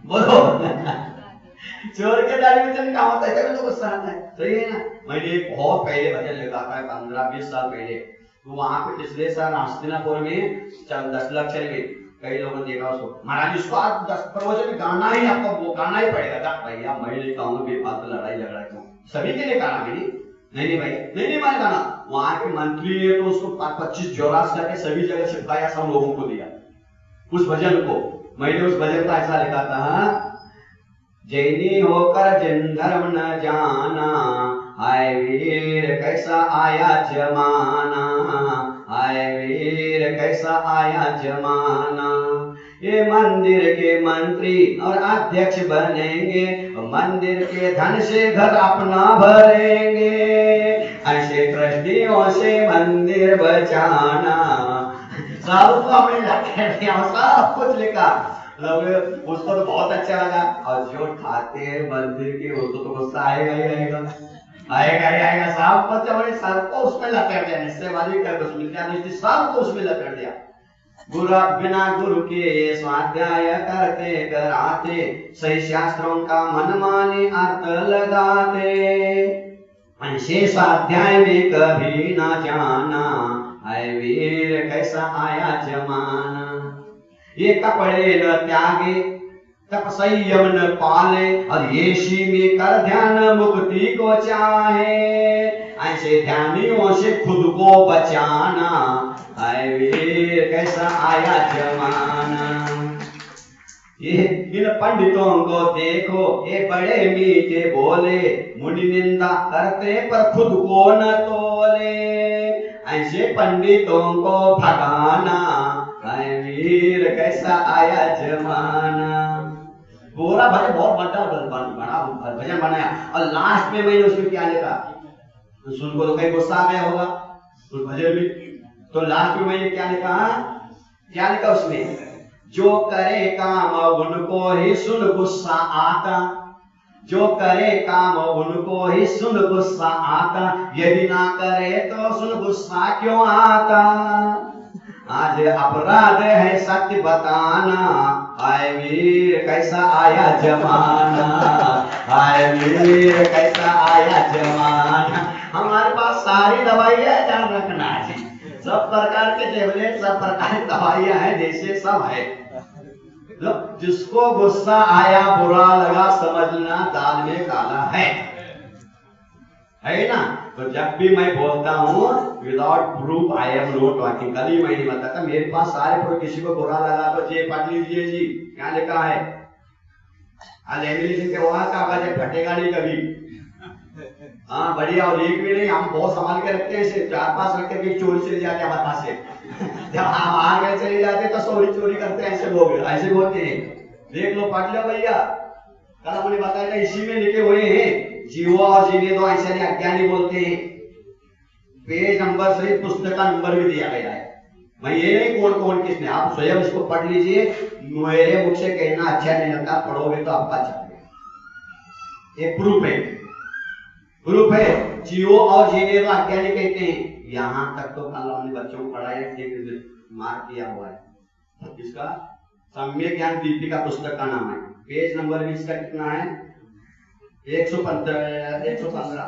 बोलो चोर के दाढ़ी में चल क्या होता है, तभी तो गुस्सा आता है। सही है ना? मैंने बहुत पहले भजन लिखा था, 15-20 साल पहले। तो वहां पे पिछले साल हस्तिनापुर में 10 लाख चल गए। कई लोगों ने देखा उसको, महाराज इसको आप 10 प्रवचन गाना ही, आपको वो गाना ही पड़ेगा। भैया मैं नहीं कहूँगा बेफालतू लड़ाई झगड़ा क्यों, सभी के लिए गाना मेरी नहीं भाई, नहीं मैं गाना। वहां के मंत्री ने तो उसको 25 जोरास करके सभी जगह छिपकाया, सब लोगों को दिया उस भजन को। मैंने उस भजन का ऐसा लिखा था, जैनी होकर जिन धर्म न जाना, हाय वीर कैसा आया जमाना, हाय वीर कैसा आया जमाना। ये मंदिर के मंत्री और अध्यक्ष बनेंगे, मंदिर के धन से घर अपना भरेंगे, ऐसे ट्रस्टियों से मंदिर बचाना। सब को हमने सब कुछ लिखा, उसको तो बहुत अच्छा लगा। और जो खाते हैं मंदिर के उसको तो गुस्सा आएगा ही आएगा, सब कुछ हमारे सर को उसमें लपेट दिया, निश्चय वाली कर सब को उसमें लपेट दिया। गुरु बिना गुरु के स्वाध्याय करते कराते, सही शास्त्रों का मनमानी अर्थ लगाते, ऐसे स्वाध्याय में कभी ना जाना, हाय वीर कैसा आया जमाना। ये कपड़े न त्यागे, तप संयम न पाले, और ये शी में कर ध्यान मुक्ति को चाहे, ऐसे ध्यानियों से खुद को बचाना, हाय वीर कैसा आया जमाना। ये इन पंडितों को देखो, ये बड़े मीठे बोले, मुनि निंदा करते पर खुद को न तोले, ऐसे पंडितों को भगाना, हाय वीर कैसा आया जमाना। पूरा भजन बहुत बड़ा भजन बनाया, और लास्ट में मैंने उसमें क्या लिखा, तो सुन को तो कहीं गुस्सा आ गया होगा उस भजन में। तो लास्ट में मैंने क्या लिखा उसमें, जो करे काम उनको ही सुन गुस्सा आता, जो करे काम उनको ही सुन गुस्सा आता, यदि ना करे तो सुन गुस्सा क्यों आता। आज अपराध है सत्य बताना, आए वीर कैसा आया जमाना, आए वीर कैसा आया जमाना। हमारे पास सारी दवाइयां ध्यान रखना है, सब प्रकार के टेबलेट, सब प्रकार की दवाइयां हैं, जैसे सब है। जिसको गुस्सा आया बुरा लगा समझना दाल में काला है ना। तो जब भी मैं बोलता हूँ without proof I am not talking. कल ही मैंने बताया मेरे पास सारे प्रूफ, किसी को बुरा लगा तो ये पढ़ लीजिए जी, क्या लिखा है। के वहां कागज है, फटेगा नहीं कभी। हाँ बढ़िया, और एक भी नहीं, हम बहुत संभाल के रखते हैं इसे, 4-5 रख के चोरी चले जाते हैं हमारे पास से। जब हम आगे चले जाते तो चोरी करते हैं, ऐसे लोग ऐसे बोलते हैं। देख लो, पढ़ लो भैया, कल हमने बताया इसी में लिखे हुए हैं। जीवा और जीने दो ऐसे अज्ञानी बोलते हैं। पेज नंबर से पुस्तक का नंबर भी दिया गया है। मैं ये नहीं कौन कौन किसने, आप स्वयं इसको पढ़ लीजिए। मेरे मुख से कहना अच्छा नहीं लगता, पढ़ोगे तो आपका अच्छा लगेगा। एक प्रूफ है, प्रूफ है। जियो और जीने दो अज्ञानी कहते हैं। यहां तक तो कल हमने बच्चों को पढ़ाया, मार्क किया हुआ है। इसका सम्यक ज्ञान दीपिका पुस्तक का नाम है। पेज नंबर भी इसका कितना है, 115।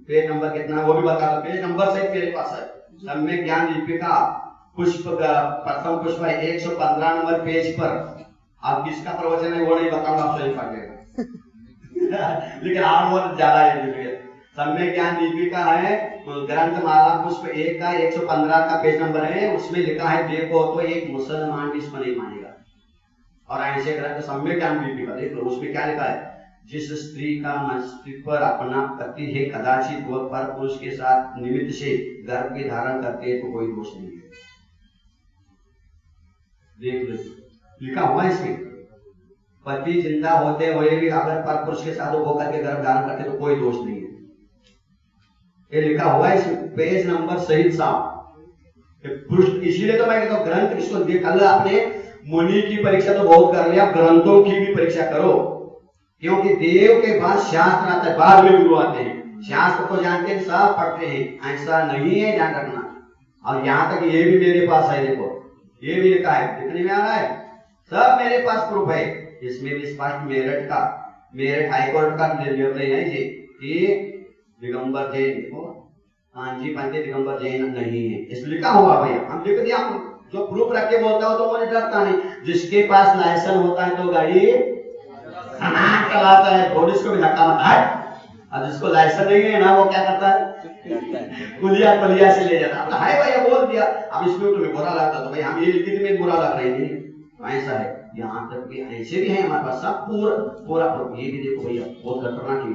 पेज नंबर कितना है वो भी बता दो, पेज नंबर से मेरे पास है। सम्यक ज्ञान दीपिका पुष्प प्रथम पुष्प है, 115 नंबर पेज पर। अब किसका प्रवचन है वो नहीं बताऊंगा, आप सही पढ़ लेगा। लेकिन आप बहुत ज्यादा है। सम्यक ज्ञान दीपिका है, ग्रंथ माला पुष्प 1 का 115 का पेज नंबर है। उसमें लिखा है देखो तो एक मुसलमान भी इसको नहीं मानेगा। और ऐसे ग्रंथ सम्यक ज्ञान दीपिका देख लो, उसमें क्या लिखा है। जिस स्त्री का मस्तिष्क पर अपना पति है, कदाचित वह पर पुरुष के साथ निमित्त से गर्भ के धारण करते हैं तो कोई दोष नहीं है। देख लो, लिखा हुआ है इसमें। पति जिंदा होते हुए भी अगर पर पुरुष के साथ वो करके गर्भ धारण करते तो कोई दोष नहीं है। ये लिखा हुआ है इसमें, पेज नंबर सहित साफ। इसीलिए तो मैं कहता हूँ ग्रंथ इसको कल आपने मुनि की परीक्षा तो बहुत कर लिया, ग्रंथों की भी परीक्षा करो। क्योंकि देव के बाद शास्त्र आता है, बाद में गुरु आते हैं। शास्त्र को जानते हैं, सब पढ़ते हैं, ऐसा नहीं है, ध्यान रखना। और यहाँ तक ये भी मेरे पास है, देखो ये भी लिखा है, दिखने में आ रहा है, सब मेरे पास प्रूफ है। इसमें भी स्पष्ट मेरठ हाईकोर्ट का निर्णय है ये कि दिगंबर जैन, देखो कांजी पंडित दिगंबर जैन नहीं है, इसमें लिखा हुआ भैया। हम लिख दिया, जो प्रूफ रख के बोलता हो तो मुझे डरता नहीं। जिसके पास लाइसेंस होता है तो गाड़ी चलाता है, पुलिस को भी धक्का मारता है। और जिसको लाइसेंस नहीं है ना, वो क्या करता है, पुलिया से ले जाता है। भैया बोल दिया, अब इसमें तुम्हें बुरा लगता तो भाई हम ये लिखी थी, बुरा लग रही थी, ऐसा है। यहाँ तक कि ऐसे भी है हमारे पास, सब पूरा ये भी देखो भैया, बहुत खतरनाक है।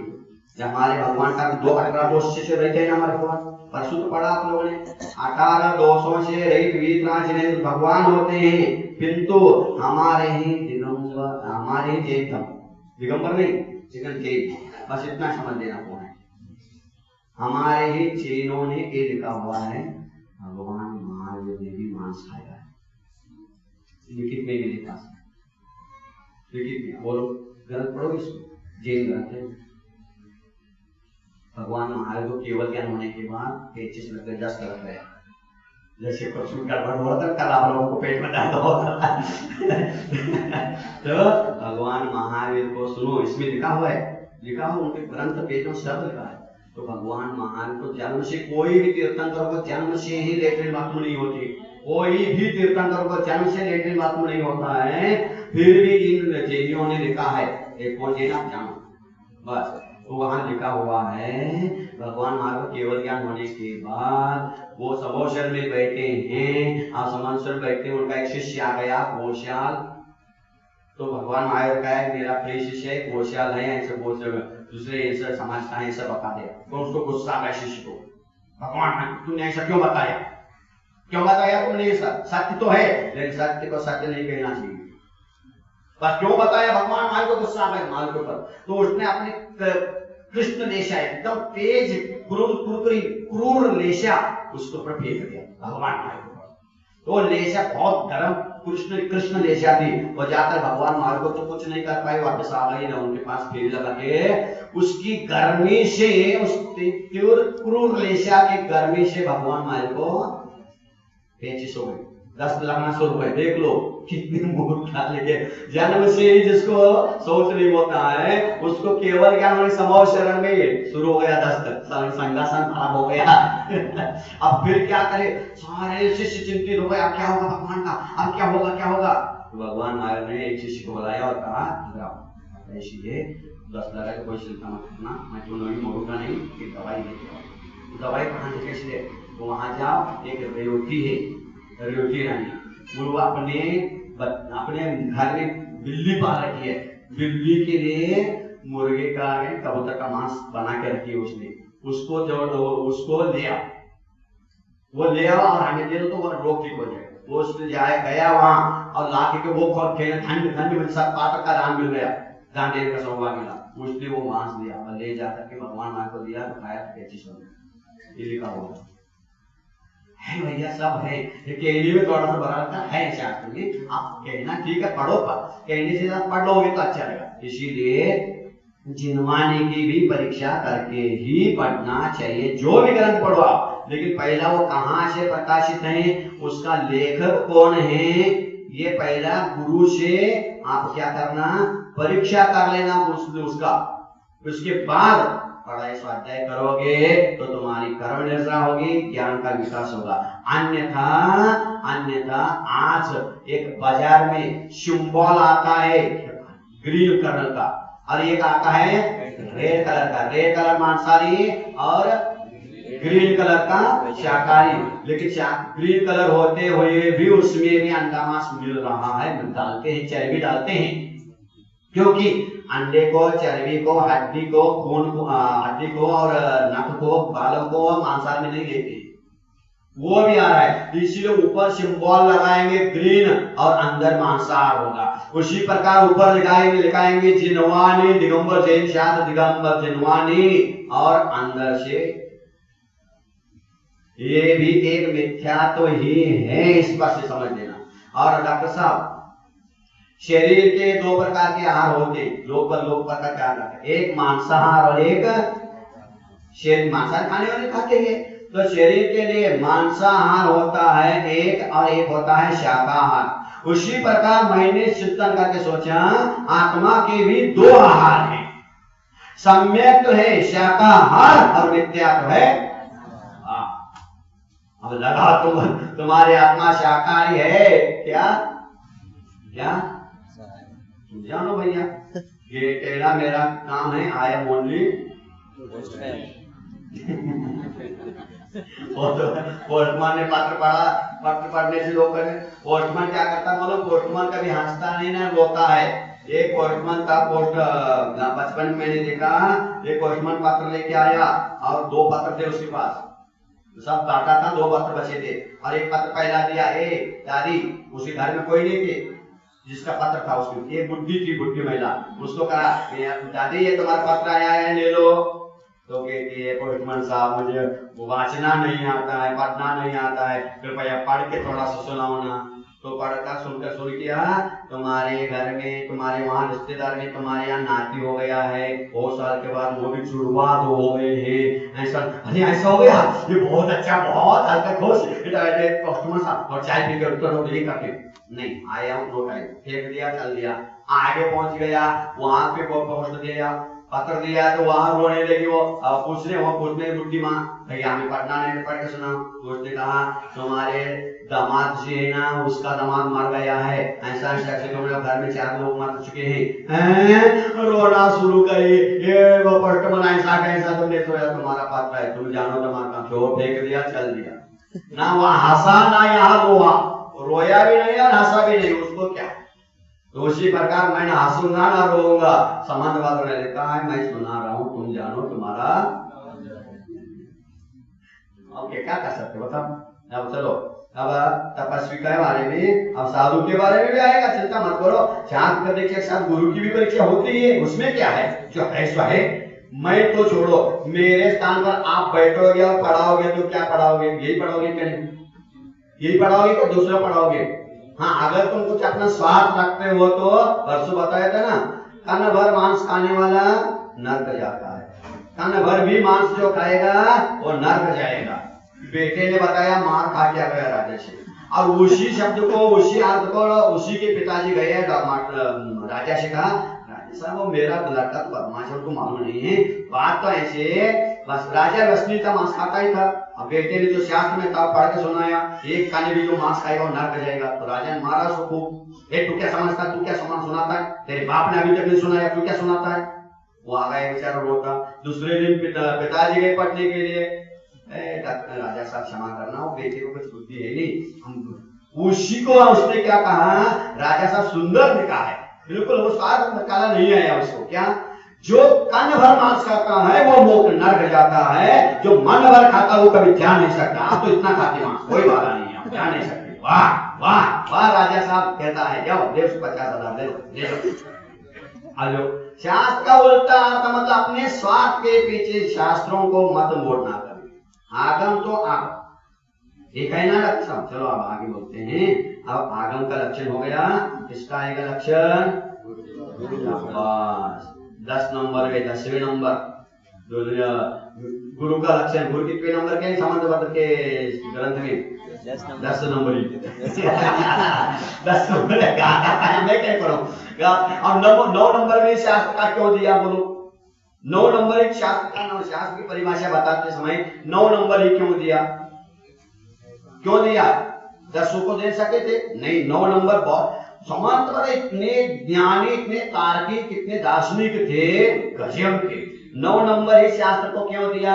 जब हमारे भगवान का 18 दोष से रहते हैं हमारे भगवान, परसों तो पढ़ा आप लोगों ने, 18 दोषों से रहित वीतराज जिन्हें भगवान होते हैं, किंतु हमारे ही दिगंबर, हमारे ही जैन, दिगंबर नहीं चिकन जैन, बस इतना समझ लेना कौन है। हमारे ही जैनों ने ये लिखा हुआ है, भगवान महावीर ने भी मांस खाया है, लिखित में भी लिखा है, लिखित में। बोलो गलत पढ़ो इसको, जैन ग्रंथ है। भगवान महावीर को केवल ज्ञान होने के बाद 25 लग गए, 10 लग गए। जैसे कुछ गड़बड़ हुआ था कल, आप लोगों को पेट में दर्द होता था। तो भगवान महावीर को सुनो, इसमें लिखा हुआ है, लिखा हुआ उनके ग्रंथ पेज में शब्द लिखा है। तो भगवान महावीर को जन्म से, कोई भी तीर्थंकर को जन्म से ही लेटरिन बाथरूम नहीं होती, कोई भी तीर्थंकर को जन्म से लेटरिन बाथरूम नहीं होता है। फिर भी इन जैनियों ने लिखा है, एक कौन जैन आप जानो बस, तो वहां लिखा हुआ है भगवान महावीर केवल ज्ञान होने के बाद वो समोसर में बैठे हैं, आप समोसर बैठे, उनका एक शिष्य आ गया घोषाल। तो भगवान महावीर का है मेरा प्रिय शिष्य है घोषाल है, ऐसे बहुत दूसरे ऐसा समझता है, ऐसा बता दिया। तो उसको गुस्सा आ गया शिष्य को, भगवान तुमने ऐसा क्यों बताया, क्यों बताया तुमने ऐसा, सत्य तो है लेकिन सत्य को सत्य नहीं कहना चाहिए, बस क्यों बताया। भगवान महावीर को गुस्सा आ गया महावीर के ऊपर। तो उसने अपने कृष्ण लेशा, एकदम तेज क्रूर लेशा उसके ऊपर फेंक दिया भगवान महावीर के ऊपर। तो लेशा बहुत गर्म कृष्ण कृष्ण लेशा थी, वो जाकर भगवान मार को तो कुछ नहीं कर पाई, वापस आ गई ना उनके पास फेरी लगा के। उसकी गर्मी से, उस तीव्र क्रूर लेशा की गर्मी से भगवान मार को पेचिश हो गई। 10 लाख रुपए देख लो कितनी मूर्खता। लेके जन्म से ही जिसको सोच नहीं होता है उसको केवल क्या हमारे समूह शरण में शुरू हो गया, 10 संगासन खराब हो गया। अब फिर क्या करे, सारे शिष्य चिंतित हो गए, अब क्या होगा भगवान का, अब क्या होगा क्या होगा। तो भगवान नारायण ने एक शिष्य को बुलाया और कहा ऐसी 10 लाख का कोई चिंता मत करना, मैं तो नहीं मरूंगा नहीं, एक दवाई देते हो। दवाई कहाँ से कैसे दे, तो वहां जाओ, एक रेवती है, रेवती रानी, वो अपने घर में बिल्ली पाल रखी है, बिल्ली के लिए मुर्गे का कबूतर का मांस बना के रखी है उसने, उसको जो उसको ले आओ, वो ले आओ और हमें दे दो तो वो रोग ठीक हो जाएगा। वो उसने गया वहां और लाके के वो ठंड में सब पात्र का दान मिल गया, दान देने का सौभाग्य मिला, उसने वो मांस दिया और ले जाकर के भगवान मां को दिया तो खाया तो कैसी सुन ये लिखा होगा है भैया, सब है। केली में थोड़ा सा भरा रहता है शास्त्र में, आप कहना ठीक है पढ़ो, कहने से पढ़ लोगे तो अच्छा रहेगा। इसीलिए जिनवाने की भी परीक्षा करके ही पढ़ना चाहिए, जो भी ग्रंथ पढ़ो आप, लेकिन पहला वो कहाँ से प्रकाशित है, उसका लेखक कौन है, ये पहला गुरु से आप क्या करना, परीक्षा कर लेना उसका। उसके बाद पढ़ाई स्वाध्याय करोगे तो तुम्हारी कर्म निर्णय होगी, ज्ञान का विकास होगा। अन्यथा आज एक बाजार में सिंबल आता है ग्रीन कलर का और एक आता है रेड कलर का, रेड कलर मांसाहारी और ग्रीन कलर का शाकाहारी, लेकिन ग्रीन कलर होते हुए भी उसमें भी अंडा मांस मिल रहा है, डालते हैं, चर्बी डालते हैं, क्योंकि अंडे को, चर्बी को, हड्डी को, खून को, हड्डी को और नख को, बालों को मांसाहार में नहीं लेते, वो भी आ रहा है, इसीलिए ऊपर सिंबल लगाएंगे ग्रीन और अंदर मांसाहार होगा। उसी प्रकार ऊपर लिखाएंगे जिनवानी दिगंबर जैन शास्त्र दिगंबर जिनवानी, और अंदर से ये भी एक मिथ्या तो ही है, इस बात से समझ लेना। और डॉक्टर साहब, शरीर के 2 प्रकार के आहार होते, लोग का क्या है, एक मांसाहार और एक शरीर, मांसाहार खाने वाले खाते हैं, तो शरीर के लिए मांसाहार होता है एक और एक होता है शाकाहार। उसी प्रकार मैंने चिंतन करके सोचा आत्मा के भी 2 आहार हैं, सम्यक तो है शाकाहार और मिथ्या तो है। अब लगा तुम्हारी आत्मा शाकाहारी है क्या, क्या जानो भैया, ये तेरा मेरा काम है, आई एम ओनली पोस्टमैन ने पत्र पढ़ा, पत्र पढ़ने से लोग पोस्टमैन क्या करता बोलो, पोस्टमैन कभी हंसता नहीं ना रोता है। एक पोस्टमैन था, बचपन में मैंने देखा, एक पोस्टमैन पत्र लेके आया और 2 पत्र थे उसके पास, सब काटा था, 2 पत्र बचे थे और एक पत्र पहला दिया, दादी, उसके घर में कोई नहीं थे जिसका पत्र था, उसकी एक बुढ़ी थी, बुढ़ी महिला, उसको कहा दादी ये तुम्हारा पत्र आया है, ले लो। तो कहती है पोस्टमैन साहब मुझे वाचना नहीं आता है, पढ़ना नहीं आता है, कृपया पढ़ के थोड़ा सा सुनाओ ना। तो पढ़कर सुनकर शुरू किया, तुम्हारे घर में, तुम्हारे वहाँ रिश्तेदार में तुम्हारे यहाँ नाती हो गया है, 2 साल के बाद वो भी जुड़वा तो हो गए हैं, ऐसा, अरे ऐसा हो गया, ये बहुत अच्छा, बहुत हल्का खुश। पोस्टमैन साहब और चाय पीकर करके नहीं आया हूँ, 2 टाइम फेंक दिया, चल दिया, आगे पहुंच गया, वहां पे पोस्ट दिया, पत्र दिया, तो वहां रोने लगी, वो पूछने बुढ़ी माँ, भैया हमें पढ़ना नहीं, पढ़ के सुनाओ। तो उसने कहा तुम्हारे दामाद जी है ना, उसका दामाद मर गया है, ऐसा घर में 4 लोग मर चुके हैं, रोना शुरू करी, ये वो पोस्टमैन ऐसा तुमने सोया, तुम्हारा पत्र है, तुम जानो तुम्हारा क्यों, फेंक दिया, चल दिया। ना वहां हंसा ना यहाँ रोया भी नहीं और हंसा भी नहीं, उसको क्या। तो उसी प्रकार मैं ना हंसूंगा ना रोऊंगा, समाजवाद ने लिखा है, मैं सुना रहा हूं, तुम जानो तुम्हारा। ओके, क्या कर सकते बताओ। अब चलो, अब तपस्वी के बारे में, अब साधु के बारे में भी आएगा, चिंता मत करो। शांत करने के साथ गुरु की भी परीक्षा होती है, उसमें क्या है, जो है सो है। मैं तो छोड़ो, मेरे स्थान पर आप बैठोगे और पढ़ाओगे तो क्या पढ़ाओगे, यही पढ़ाओगे क्या नहीं, यही पढ़ाओगे तो दूसरा पढ़ाओगे। हाँ, अगर तुम कुछ अपना स्वार्थ रखते हो तो परसों बताया था ना, कन्न भर मांस खाने वाला नर्क जाता है, कन्न भर भी मांस जो खाएगा वो नर्क जाएगा। बेटे ने बताया मार खा के गया राजा से, और उसी शब्द को, उसी अर्थ को उसी के पिताजी गए राजा से कहा, राजा साहब वो मेरा लड़का तो बदमाश है, को मालूम नहीं है। बात तो ऐसे, बस राजा रश्मि का मांस खाता ही था। अब बेटे ने जो शास्त्र में था पढ़ के सुनाया, एक खाने भी जो मांस खाएगा वो नर्क जाएगा। तो राजा ने मारा उसको खूब, तू क्या समझता, तू क्या समान सुनाता है, तेरे बाप ने अभी तक नहीं सुनाया, तू क्या सुनाता है। वो आ गया बेचारा रोता। दूसरे दिन पिताजी गए पढ़ने के लिए, राजा साहब क्षमा करना, वो बेटे को कुछ बुद्धि है नहीं। उसी को उसने क्या कहा, राजा साहब सुंदर ने कहा है, बिल्कुल वो स्वाद काला नहीं आया उसको। क्या, जो कन्न भर मांस खाता है वो मोक्ष नर्क जाता है, जो मन भर खाता है वो कभी ध्यान नहीं सकता। आप तो इतना खाते मांस, कोई बाधा नहीं है, ध्यान नहीं सकते। वाह वाह वाह, राजा साहब कहता है, जाओ 50,000 दे दो। आलो, शास्त्र का उल्टा अर्थ मतलब अपने स्वार्थ के पीछे शास्त्रों को मत मोड़ना कभी। आगम तो आगम, एक है ना लक्षण। चलो अब आगे बोलते हैं। अब आगम का लक्षण हो गया, किसका आएगा लक्षण, 10 नंबर के 10वें नंबर गुरु का लक्षण। गुरु कितने नंबर के संबंध पत्र के ग्रंथ में 10 नंबर ही 10 नंबर मैं क्या करूं। और 9 नंबर में शास्त्र का क्यों दिया बोलो, 9 नंबर एक शास्त्र का नाम, शास्त्र की परिभाषा बताते समय 9 नंबर ही क्यों दिया, क्यों दिया। 10 को दे सके थे नहीं, 9 नंबर बहुत समांतर। इतने ज्ञानी, इतने तार्किक, इतने दार्शनिक थे, गजब के। 9 नंबर ही शास्त्र को क्यों दिया,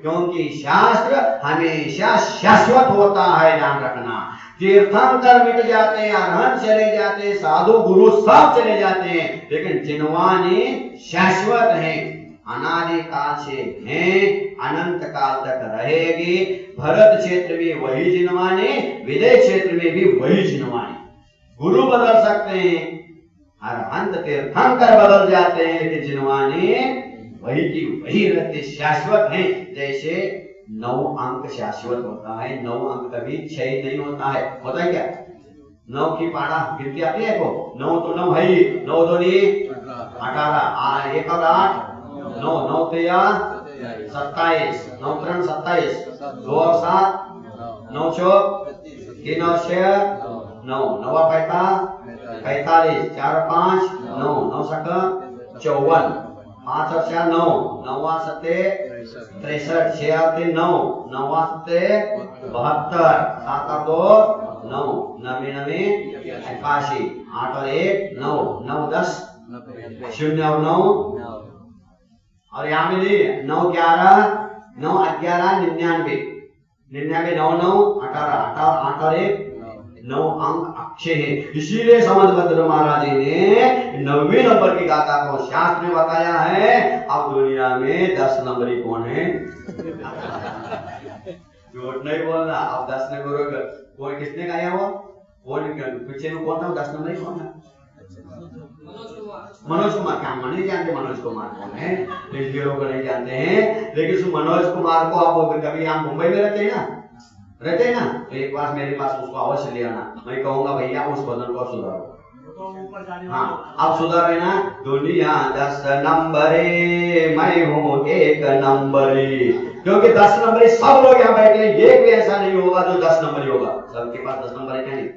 क्योंकि शास्त्र हमेशा शाश्वत होता है, ध्यान रखना। तीर्थंकर मिट जाते हैं, अरहंत चले जाते हैं, साधु गुरु सब चले जाते हैं, लेकिन जिनवानी शाश्वत है, अनादि काल से है, अनंत काल तक रहेगी। भरत क्षेत्र में वही जिनवानी, विदेश क्षेत्र में भी वही जिनवानी। गुरु बदल सकते हैं, अरहंत तीर्थंकर बदल जाते हैं, लेकिन जिनवानी वही की वही रहते, शाश्वत है। जैसे 9 अंक शाश्वत होता है, 9 अंक कभी क्षय नहीं होता है। होता है क्या, 9 की पाड़ा गिनती आती है को, 9 तो 9 है ही, 9 दूनी 18, 1 और 8 9, 9 तेया 27, 9 3 27, 2 और 7 9 चौक 3 और 6 9, 9 पैता 45, 4 और 5 9, 9 सक 54, 5 और 4 9, 9 सत्ते 63, 6 और 3 9, 9 सत्ते 72, 7 और 2 9, 9 81, 8 और 1 9, 9 10 0 और 9, और यहाँ में 9 11 9 11 99, 99 9 9 18, 8 और 1 9 अंक अक्षय है। इसीलिए समझभद्र महाराज जी ने 9वें नंबर की गाथा को शास्त्र में बताया है। अब दुनिया में 10 नंबरी कौन है, झूठ नहीं बोलना। अब 10 नंबर कौन, किसने गाया वो, कौन पीछे में कौन था 10 नंबरी कौन है, मनोज कुमार। क्या हम नहीं जानते मनोज कुमार कौन है, इस हीरो को नहीं जानते हैं, लेकिन मनोज कुमार को आप कभी आप मुंबई में रहते हैं ना, रहते हैं ना, तो एक बार मेरे पास उसको अवश्य ले आना। मैं कहूंगा भैया उस भजन को सुधारो। हाँ, अब सुधार है ना। दुनिया 10 नंबरी, मैं हूँ 1 नंबरी। क्योंकि 10 नंबरी सब लोग यहाँ बैठे हैं, एक भी ऐसा नहीं होगा जो 10 नंबरी होगा। सबके पास 10 नंबर है क्या नहीं,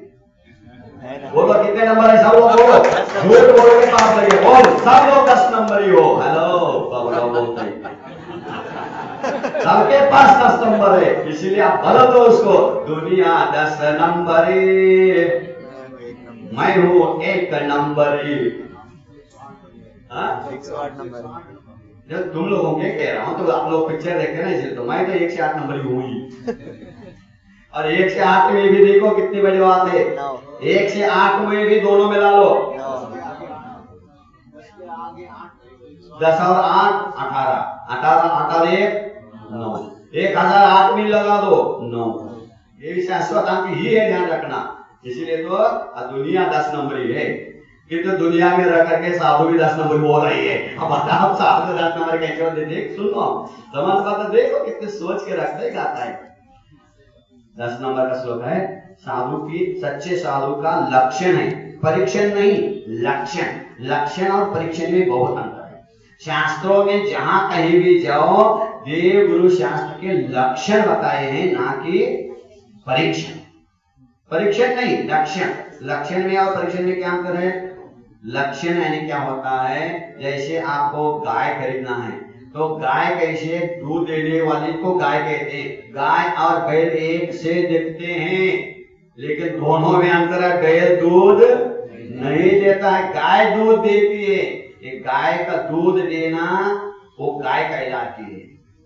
बोलो कितने नंबर है सब लोग, बोलो झूठ बोलो के पास लगे, बोल सब लोग 10 नंबरी हो। हेलो बोलते हैं सबके पास 10 नंबर है, इसीलिए आप बदल दो उसको। दुनिया 10 नंबरी, मैं हूँ 1 नंबरी। 108 नंबर। जब तुम लोगों के कह रहा हूँ तो आप लोग पिक्चर देखते ना, इसलिए तो मैं तो 1 से 8 नंबरी हूँ ही। और 1 से 8 में भी देखो कितनी बड़ी बात है, 1 से 8 में भी दोनों मिला लो, 10 और 8 18, 18 8 और 1 9, 1008 में लगा दो 9। ये भी शाश्वत अंक ही है, ध्यान रखना। इसीलिए तो दुनिया 10 नंबरी है, किंतु दुनिया में रह करके साधु भी 10 नंबर हो रही है। अब बताओ साधु 10 नंबर कैसे होते, देख सुनो समझ बात देखो कितने सोच के रखते गाता है। 10 नंबर का श्लोक है। साधु की, सच्चे साधु का लक्षण है, परीक्षण नहीं, लक्षण। लक्षण और परीक्षण में बहुत अंतर है। शास्त्रों में जहां कहीं भी जाओ, देव गुरु शास्त्र के लक्षण बताए हैं, ना कि परीक्षण। परीक्षण नहीं, लक्षण। लक्षण में और परीक्षण में क्या अंतर है? लक्षण यानी क्या होता है, जैसे आपको गाय खरीदना है तो गाय कैसे, दूध देने वाली को गाय कहते हैं। गाय और बैल एक से दिखते हैं, लेकिन दोनों में अंतर है। बैल दूध नहीं देता है, गाय दूध देती है। ये गाय का दूध देना वो गाय कहलाती है।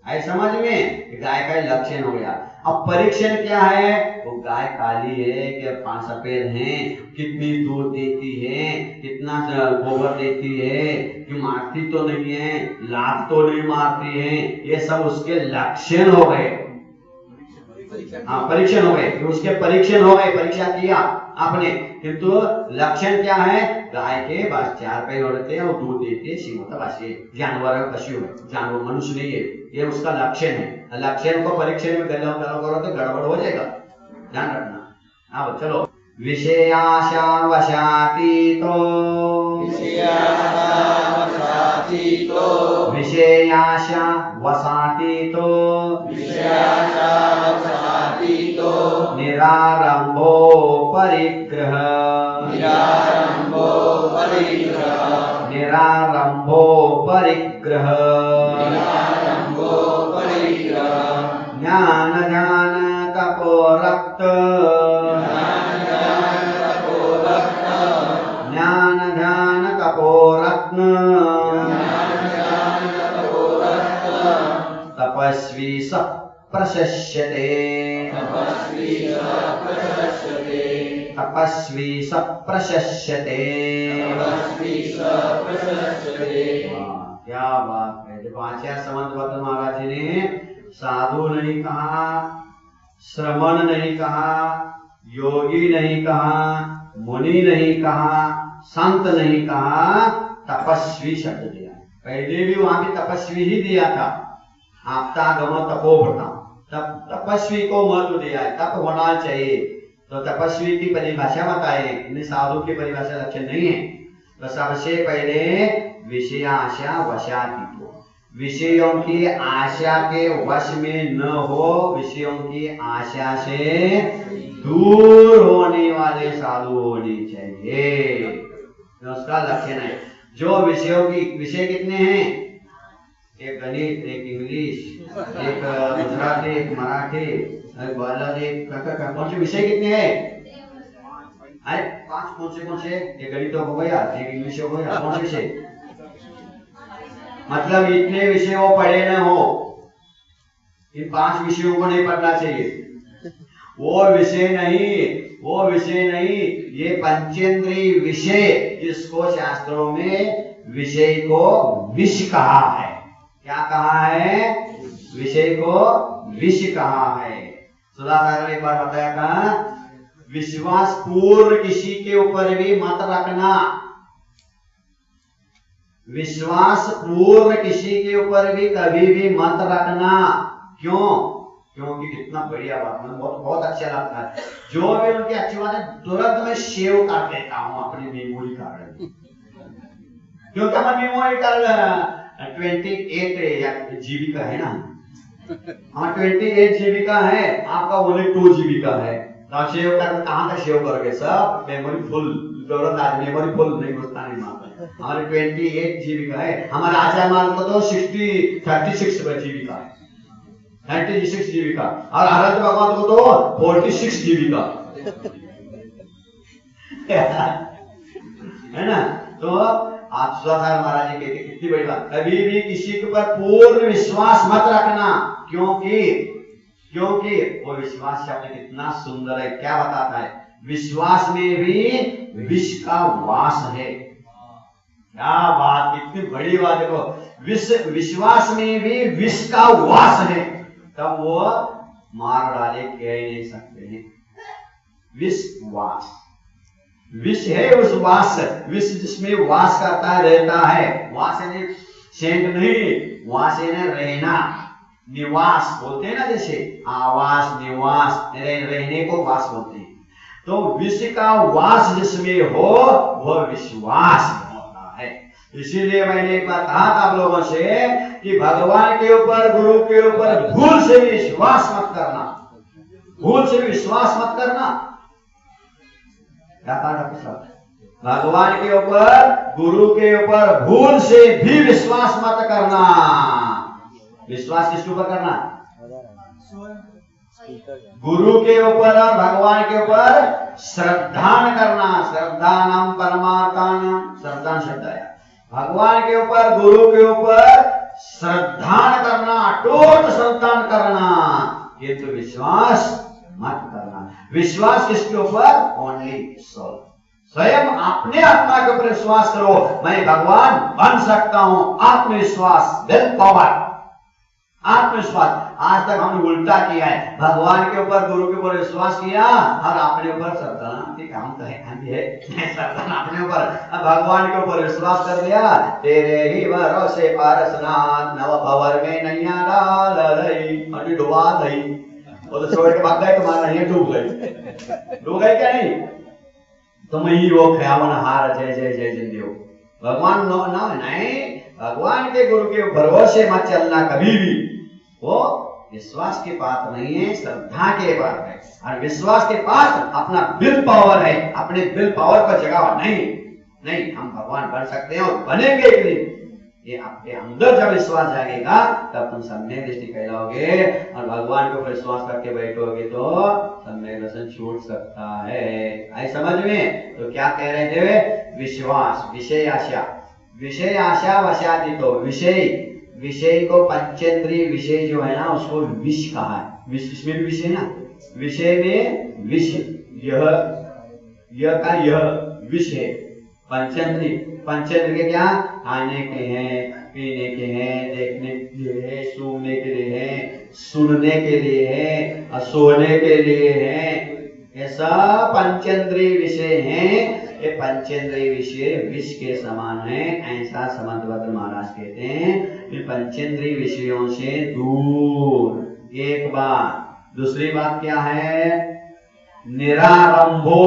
आई समझ में? गाय का लक्षण हो गया। अब परीक्षण क्या है? वो गाय काली है कि 5 सफेद हैं, कितनी दूध देती है, कितना गोबर देती है, कि मारती तो नहीं है, लात तो नहीं मारती है, ये सब उसके लक्षण हो गए। हाँ, परीक्षण हो गए, उसके परीक्षण हो गए, परीक्षा किया आपने। किंतु लक्षण क्या है? गाय के बस 4 पैर होते हैं और दूध देते हैं, सिंह होता बस। ये जानवर है, पशु है, जानवर मनुष्य नहीं है, ये उसका लक्षण है। लक्षण को परीक्षण में गलत करो तो गड़बड़ हो जाएगा, ध्यान रखना। अब चलो, विषयाशा वशातीतो, विषयाशा वसातीतो, निरारंभो परिग्रह, निरारंभो परिग्रह, ज्ञान ज्ञान कपोरक्त, ज्ञान ज्ञान कपोरत्न, तपस्वी स प्रशस्यते, तपस्वी स प्रशस्यते। क्या बात है। जब आचार्य समंतवर्धन महाराज जी ने साधु नहीं कहा, श्रमण नहीं कहा, योगी नहीं कहा, मुनि नहीं कहा, संत नहीं कहा, तपस्वी शब्द दिया। पहले भी वहां भी तपस्वी ही दिया था, आप्तागम तपोव्रतम, तब तपस्वी को महत्व दिया है, तप होना चाहिए। तो तपस्वी की परिभाषा बताए, साधु की परिभाषा लक्षण नहीं है। तो सबसे पहले विषयाशा वशातीतो, विषयों की आशा के वश में न हो, विषयों की आशा से दूर होने वाले साधु होने चाहिए, तो उसका लक्षण है। जो विषयों की, विषय कितने हैं? एक गणित, एक इंग्लिश, एक गुजराती, एक मराठी, एक बायोलॉजी, कौन से विषय कितने हैं? अरे 5 कौन से? एक गणित हो गया, एक इंग्लिश हो गया, कौन से विषय? मतलब इतने विषय वो पढ़े न हो, इन 5 विषयों को नहीं पढ़ना चाहिए। वो विषय नहीं, वो विषय नहीं, ये पंचेंद्रिय विषय, जिसको शास्त्रों में विषय को विष कहा है। क्या कहा है? विषय को विष कहा है। सुधाकर ने एक बार बताया था, विश्वास पूर्ण किसी के ऊपर भी मत रखना, विश्वास पूर्ण किसी के ऊपर भी कभी भी मत रखना। क्यों? क्योंकि कितना बढ़िया बात, मुझे बहुत अच्छा लगता है। जो भी उनकी अच्छी बात है तुरंत मैं सेव कर देता हूँ अपनी मेमोरी कार्ड, क्योंकि हमारी मेमोरी कार्ड 28 जीबी का है ना, हाँ 28 जीबी का है, आपका ओनली 2 जीबी का है। तो सेव कर, कहाँ तक सेव करोगे? सब मेमोरी फुल, जरूरत आज मेमोरी फुल नहीं घुसता नहीं मारता। हमारे 28 जीबी का है, हमारे आचार्य मान को तो 36 जीबी का है, 36 जीबी का, और आनंद भगवान को तो 46 जीबी का है ना। तो आप सुधाकर महाराज जी कहते कितनी बड़ी बात, कभी भी किसी के ऊपर पूर्ण विश्वास मत रखना, क्योंकि वो विश्वास शब्द कितना सुंदर है, क्या बताता है? विश्वास में भी विष का वास है। क्या बात, कितनी बड़ी बात। देखो, विश्वास में भी विष का वास है, तब वो मार डाले कह नहीं सकते हैं। विश्वास, विष है उस वास, विष जिसमें वास करता रहता है। वास यानी सेंट नहीं, वास यानी रहना, निवास बोलते हैं ना, जैसे आवास, निवास, रहने को वास बोलते हैं। तो विश्व का वास जिसमें हो वह विश्वास होता है। इसीलिए मैंने एक बार कहा था आप लोगों से कि भगवान के ऊपर, गुरु के ऊपर भूल से भी विश्वास मत करना, भूल से भी विश्वास मत करना। क्या कहा डॉक्टर साहब? भगवान के ऊपर, गुरु के ऊपर भूल से भी विश्वास मत करना। विश्वास किसके ऊपर करना? गुरु के ऊपर और भगवान के ऊपर श्रद्धान करना। श्रद्धानाम परमार्थानाम, श्रद्धान शब्द आया। भगवान के ऊपर, गुरु के ऊपर श्रद्धान करना, अटूट श्रद्धान करना, ये तो विश्वास मत करना। विश्वास किसके ऊपर? Only soul. स्वयं अपने आत्मा के ऊपर विश्वास करो, मैं भगवान बन सकता हूं। आत्मविश्वास, विल पावर, आत्मविश्वास। आज तक हमने उल्टा किया है, भगवान के ऊपर, गुरु के ऊपर विश्वास किया और अपने ऊपर श्रद्धा, काम तो है श्रद्धा अपने ऊपर, भगवान के ऊपर विश्वास कर लिया। तेरे ही भरोसे पारसनाथ, नव भवर में नैया डाल रही, अभी डुबा रही। वो तो छोड़ के भाग गए, तुम्हारा नैया डूब गई। डूब गए क्या? नहीं। तुम ही वो ख्यावन हार, जय जय जय जय देव। भगवान ना नहीं, भगवान के, गुरु के भरोसे मत चलना कभी भी। वो विश्वास की बात नहीं है, श्रद्धा की बात है। और विश्वास के पास अपना विल पावर है, अपने विल पावर पर जगह नहीं हम भगवान बन सकते हैं और बनेंगे एक दिन। ये आपके अंदर जब विश्वास जाएगा तब तुम सम्यक दृष्टि कहलाओगे, और भगवान के ऊपर विश्वास करके बैठोगे तो सम्यक दर्शन छूट सकता है। आई समझ में? तो क्या कह रहे थे? विश्वास, विषय आशा, विषय आशा वशातीतो। विषय को पंचेंद्रिय विषय जो है ना, उसको विष कहा है। विष, इसमें भी विषय ना, विषय में विष, यह का यह विष है। पंचेंद्रिय क्या? खाने के हैं, पीने के हैं, देखने के लिए है, सूंघने के लिए है, सुनने के लिए है और सोने के लिए है। ये सब पंचेंद्रिय विषय हैं। ये पंचेंद्रिय विषय विष के समान है, ऐसा समंतभद्र महाराज कहते हैं। इन पंचेंद्रिय विषयों से दूर। एक बात। दूसरी बात क्या है? निरारंभो,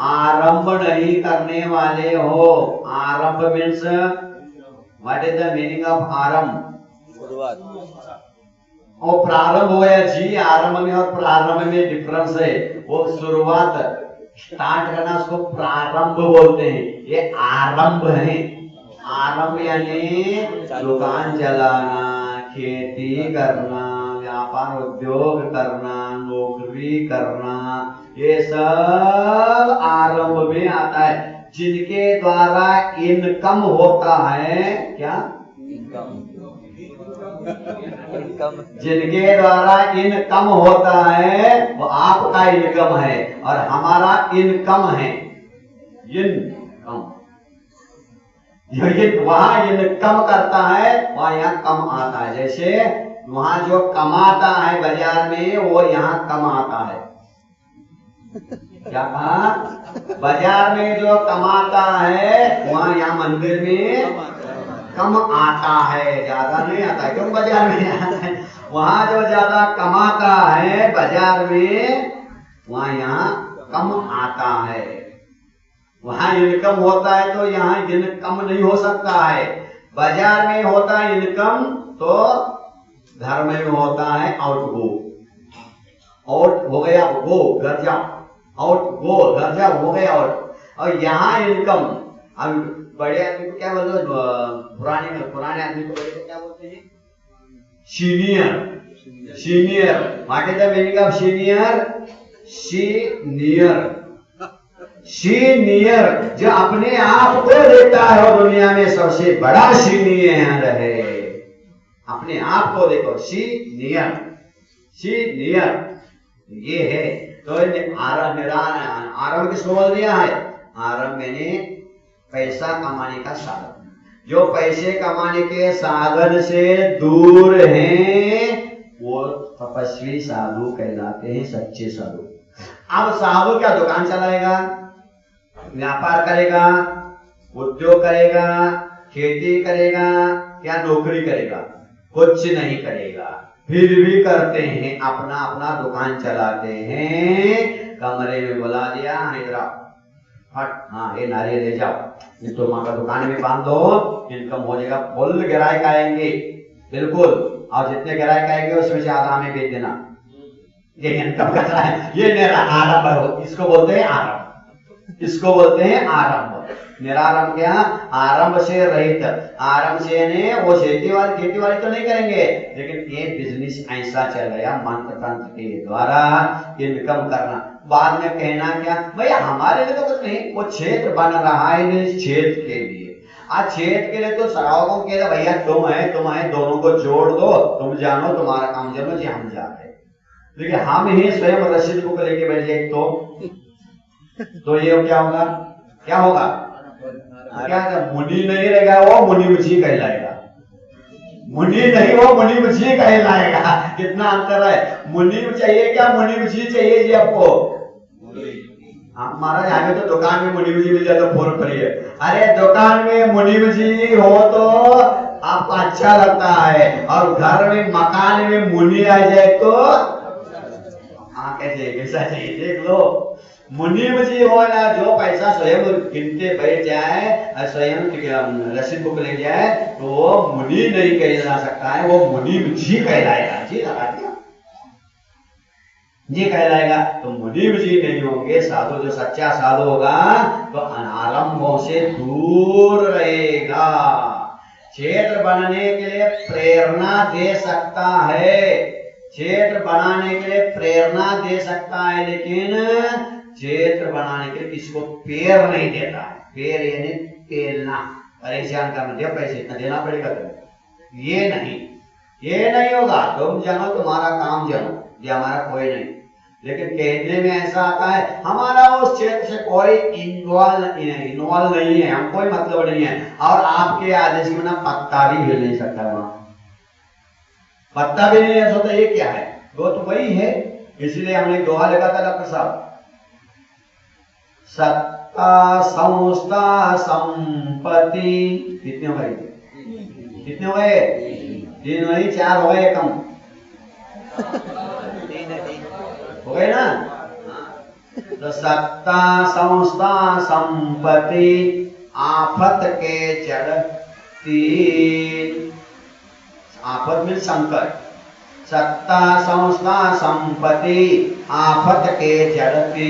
आरंभ नहीं करने वाले हो। आरंभ means, what is the meaning of आरंभ? और प्रारंभ हो या जी, आरंभ में और प्रारंभ में डिफरेंस है। वो शुरुआत, स्टार्ट करना, उसको प्रारंभ बोलते हैं। ये आरंभ है। आरंभ यानी दुकान चलाना, खेती करना, व्यापार उद्योग करना, नौकरी करना, ये सब आरंभ में आता है। जिनके द्वारा इनकम होता है, क्या? जिनके द्वारा इनकम होता है वो आपका इनकम है और हमारा इनकम है। इनकम, वहां इनकम करता है, वहां यहाँ कम आता है। जैसे वहां जो कमाता है बाजार में, वो यहाँ कम आता है। क्या कहा? बाजार में जो कमाता है वहां यहाँ मंदिर में कम आता है, ज्यादा नहीं आता है। क्यों बाजार में आता है? वहां जो ज्यादा कमाता है बाजार में, वहां यहाँ कम आता है। वहां इनकम होता है तो यहाँ इनकम नहीं हो सकता है। बाजार में होता है इनकम तो घर में होता है आउट गो। आउट हो गया गो, घर जाओ, आउट गो, घर जाओ, हो गया आउट। और यहाँ इनकम, अब बड़े आदमी को क्या बोलते हैं? पुराने आदमी को क्या बोलते हैं? Senior. Senior, what is the meaning of senior? Senior जो अपने आप को देखता है और दुनिया में सबसे बड़ा सीनियर है। अपने आप को देखो, सीनियर, ये है। तो आरंभ किसको बोल दिया है? आरंभ मैंने पैसा कमाने का साधन। जो पैसे कमाने के साधन से दूर हैं वो तपस्वी साधु कहलाते हैं, सच्चे साधु। अब साधु क्या दुकान चलाएगा, व्यापार करेगा, उद्योग करेगा, खेती करेगा, क्या नौकरी करेगा? कुछ नहीं करेगा, फिर भी करते हैं, अपना अपना दुकान चलाते हैं। कमरे में बुला दिया, इधर हट, हाँ ये नारियल ले जाओ, तो माँ का दुकान में बांध दो, इनकम हो जाएगा, फुल ग्राहक आएंगे बिल्कुल, और जितने ग्राहक आएंगे उसमें से आधा हमें बेच देना, ये इनकम कर रहा है। ये मेरा आरंभ हो, इसको बोलते हैं आरंभ, इसको बोलते हैं आरंभ। निरारंभ क्या? आरंभ से रहित। आरंभ से ने वो खेती वाली तो नहीं करेंगे, लेकिन ये बिजनेस ऐसा चल गया मंत्र तंत्र के द्वारा इनकम करना। बाद में कहना क्या, भैया हमारे लिए तो कुछ नहीं, वो क्षेत्र बन रहा है इस क्षेत्र के लिए। आज क्षेत्र के लिए तो श्रावकों के लिए भैया तुम है, दोनों को जोड़ दो, तुम जानो तुम्हारा काम जानो जी, हम जाते। लेकिन हम ही स्वयं रसीद बुक लेके बैठ जाए तो ये क्या होगा? क्या होगा? क्या मुनि नहीं रहेगा, वो मुनि मुझी कहलाएगा। मुनि नहीं, वो मुनि मुझी कहलाएगा। कितना अंतर है? मुनि चाहिए क्या, मुनि मुझी चाहिए जी आपको? महाराज आगे तो दुकान में मुनि मुझी मिल जाए तो फोन करिए। अरे दुकान में मुनि मुझी हो तो आपको अच्छा लगता है, और घर में मकान में मुनि आ जाए तो कैसा चाहिए देख लो। मुनि मुझी हो ना, जो पैसा स्वयं गिनते बैठ जाए, स्वयं रसीद बुक ले जाए, तो वो मुनि नहीं कहा जा सकता है, वो मुनि मुझी कहलाएगा जी। लगा दिया जी कहलाएगा, तो मुनि मुझी नहीं होंगे। साधु जो सच्चा साधु होगा तो अनारंभों से दूर रहेगा। क्षेत्र बनने के लिए प्रेरणा दे सकता है, क्षेत्र बनाने के लिए प्रेरणा दे सकता है, लेकिन क्षेत्र बनाने के लिए किसी को पेड़ नहीं देता है। पेड़ यानी पेलना, परेशान करना, दे पैसे इतना देना पड़ेगा तुम्हें, ये नहीं होगा। तुम जानो तुम्हारा काम जानो, ये हमारा कोई नहीं। लेकिन कहने में ऐसा आता है हमारा उस क्षेत्र से कोई इन्वॉल्व नहीं है, हम कोई मतलब नहीं है, और आपके आदेश में ना पत्ता भी हिल नहीं सकता, वहां पत्ता भी नहीं है। सोचा ये क्या है? वो तो वही है। इसलिए हमने दोहा लिखा था डॉक्टर साहब, सत्ता संस्था संपत्ति कितने हो गए? कितने हो गए? 3 नहीं 4 हो गए, कम हो गए ना। तो सत्ता संस्था संपत्ति आफत के चढ़ती, आफत में संकट, सत्ता संस्था संपत्ति आफत के चढ़ती,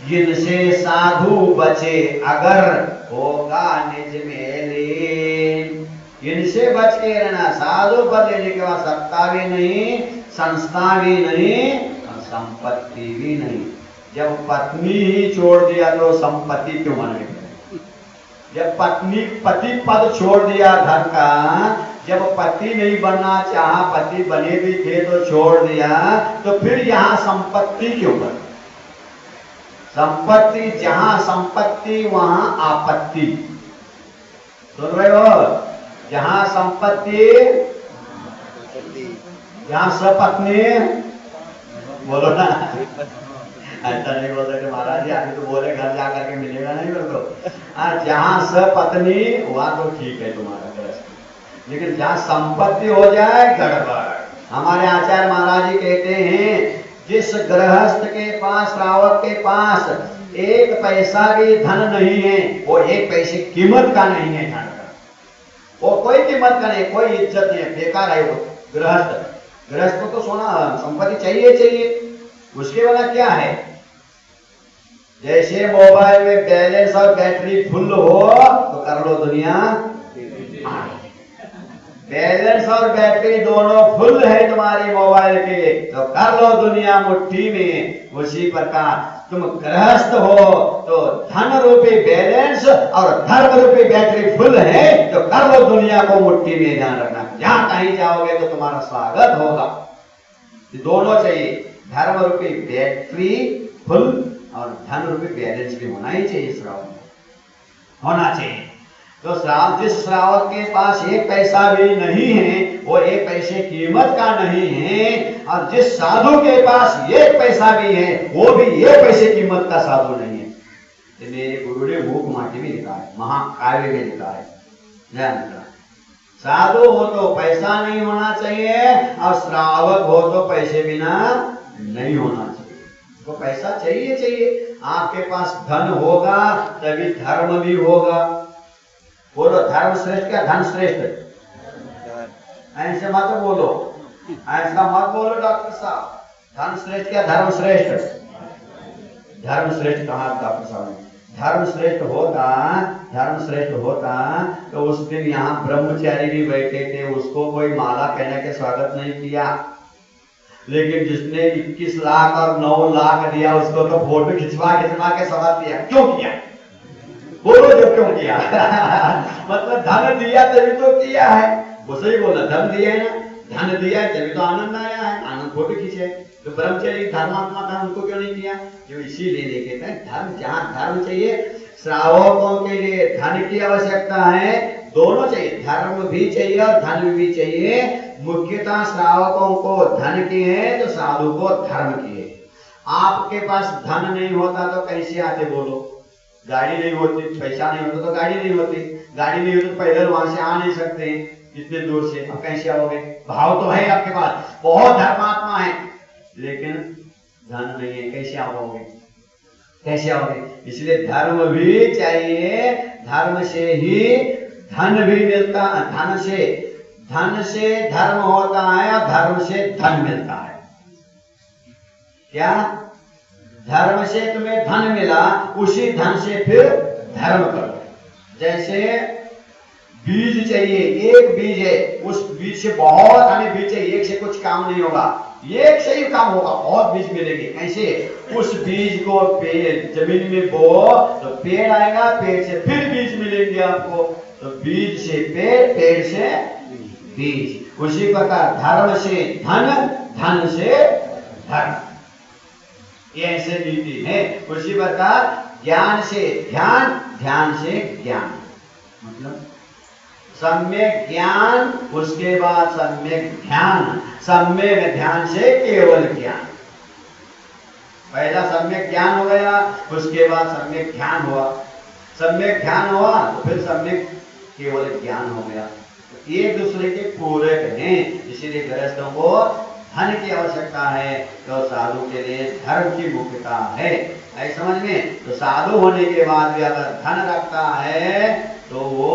जिनसे साधु बचे अगर होगा निज में लीन। इनसे बच के रहना। साधु पद लेने के बाद सत्ता भी नहीं, संस्था भी नहीं, संपत्ति भी नहीं। जब पत्नी ही छोड़ दिया तो संपत्ति क्यों बनेगी? जब पति पद छोड़ दिया घर का, जब पति नहीं बनना चाहा, पति बने भी थे तो छोड़ दिया, तो फिर यहाँ संपत्ति क्यों बनी? संपत्ति, जहां संपत्ति वहां आपत्ति। सुन रहे हो? जहां संपत्ति, जहां सपत्नी, बोलो ना, ऐसा नहीं बोल सकते महाराज जी, आगे तो बोले घर जाकर के मिलेगा नहीं मेरे को। जहां सपत्नी वहां तो ठीक है तुम्हारा ग्रस्त, लेकिन जहां संपत्ति हो जाए गड़बड़। हमारे आचार्य महाराज जी कहते हैं, जिस गृहस्थ के पास, श्रावक के पास 1 पैसा भी धन नहीं है, वो 1 पैसे कीमत का नहीं है धन का, वो कोई कीमत का नहीं, कोई इज्जत नहीं है, बेकार है वो गृहस्थ। गृहस्थ को तो सोना संपत्ति चाहिए, उसके वाला क्या है? जैसे मोबाइल में बैलेंस और बैटरी फुल हो तो कर लो दुनिया, बैलेंस और बैटरी दोनों फुल है तुम्हारी मोबाइल के तो कर लो दुनिया मुट्ठी में। उसी प्रकार तुम गृहस्थ हो तो धन रूपी बैलेंस और धर्म रूपी बैटरी फुल है तो कर लो दुनिया को मुट्ठी में। ध्यान रखना, जहां कहीं जाओगे तो तुम्हारा स्वागत होगा। दोनों चाहिए, धर्म रूपी बैटरी फुल और धन रूपी बैलेंस भी होना ही चाहिए, श्रावक होना चाहिए। तो जिस श्रावक के पास 1 पैसा भी नहीं है, वो 1 पैसे कीमत का नहीं है, और जिस साधु के पास 1 पैसा भी है, वो भी 1 पैसे कीमत का साधु नहीं है। तो मेरे गुरु ने भूख माटी में लिखा है, महाकाव्य में लिखा है, ध्यान रखना। साधु हो तो पैसा नहीं होना चाहिए और श्रावक हो तो पैसे बिना नहीं होना चाहिए। तो पैसा चाहिए चाहिए। आपके पास धन होगा तभी धर्म भी होगा। बोलो धर्म श्रेष्ठ क्या धन श्रेष्ठ? ऐसे मत बोलो, ऐसा मत बोलो डॉक्टर साहब। धन श्रेष्ठ क्या धर्म श्रेष्ठ? धर्म श्रेष्ठ कहा डॉक्टर साहब ने? धर्म श्रेष्ठ होता तो उस दिन यहाँ ब्रह्मचारी भी बैठे थे, उसको कोई माला कहने के स्वागत नहीं किया। लेकिन जिसने 21 लाख और 9 लाख दिया उसको तो फोटो खिंचवा के स्वागत किया। क्यों किया? बोलो जो क्यों किया? मतलब धन दिया तभी तो किया है। वो सही बोला, धन दिया है ना, धन दिया है तभी तो आनंद आया है, आनंद फोटो खींचे। तो ब्रह्मचारी धर्मात्मा था, उनको क्यों नहीं किया? जो इसीलिए लेके थे धर्म, जहां धर्म चाहिए श्रावकों के लिए धन की आवश्यकता है, दोनों चाहिए, धर्म भी चाहिए और धन भी चाहिए। मुख्यतः श्रावकों को धन की है तो साधु को धर्म की है। आपके पास धन नहीं होता तो कैसे आते? बोलो, गाड़ी नहीं होती, पैसा नहीं होता तो गाड़ी नहीं होती, गाड़ी नहीं होती तो पैदल वहां से आ नहीं सकते इतने दूर से, अब कैसे आओगे? भाव तो है आपके पास, बहुत धर्मात्मा है, लेकिन धन नहीं है, कैसे आओगे? कैसे आओगे? इसलिए धर्म भी चाहिए, धर्म से ही धन भी मिलता है, धन से धर्म होता है और धर्म से धन मिलता है। क्या? धर्म से तुम्हें धन मिला, उसी धन से फिर धर्म करो। जैसे बीज चाहिए, एक बीज है, उस बीज से बहुत हमें बीज चाहिए, एक से कुछ काम नहीं होगा, एक से ही काम होगा, बहुत बीज मिलेगी। कैसे? उस बीज को जमीन में बो तो पेड़ आएगा, पेड़ से फिर बीज मिलेंगे आपको, तो बीज से पेड़, पेड़ से बीज। उसी प्रकार धर्म से धन, धन से धर्म, ये ऐसे नीति है। उसी प्रकार ज्ञान से ध्यान, ध्यान से ज्ञान, मतलब सम्यक ज्ञान, उसके बाद सम्यक ध्यान, सम्यक ध्यान से केवल ज्ञान। पहला सम्यक ज्ञान हो गया, उसके बाद सम्यक ध्यान हुआ, सम्यक ध्यान हुआ तो फिर सम्यक केवल ज्ञान हो गया। तो एक दूसरे के पूरक हैं, इसीलिए गृहस्थों को धन की आवश्यकता है तो साधु के लिए धर्म की मुख्यता है। ऐसे समझ में? तो साधु होने के बाद भी अगर धन रखता है तो वो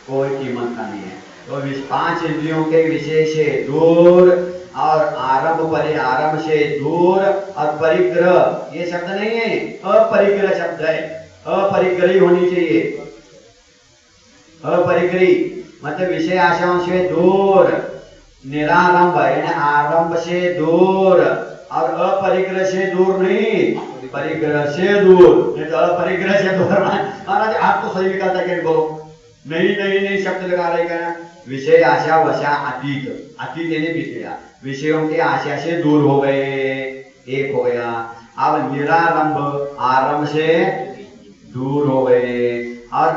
कोई कीमत का नहीं है। तो 5 इंद्रियों के विषय से दूर और आरंभ परिआरंभ से दूर और परिग्रह, ये शब्द नहीं है, अपरिग्रह शब्द है। अपरिग्रही होनी चाहिए, अपरिग्रही मतलब विषय आशाओं से दूर, निरारंभ यानी आरंभ से दूर, और अपरिग्रह से दूर नहीं, परिग्रह से दूर। नहीं तो अपरिग्रह से दूर महाराज आप तो सही निकालता है, बोलो नहीं शब्द लगा रहे क्या? विषय आशा वशा अतीत, अतीत यानी बीत गया, विषयों के आशा से दूर हो गए, एक हो गया। अब निरारंभ आरंभ से दूर हो गए, और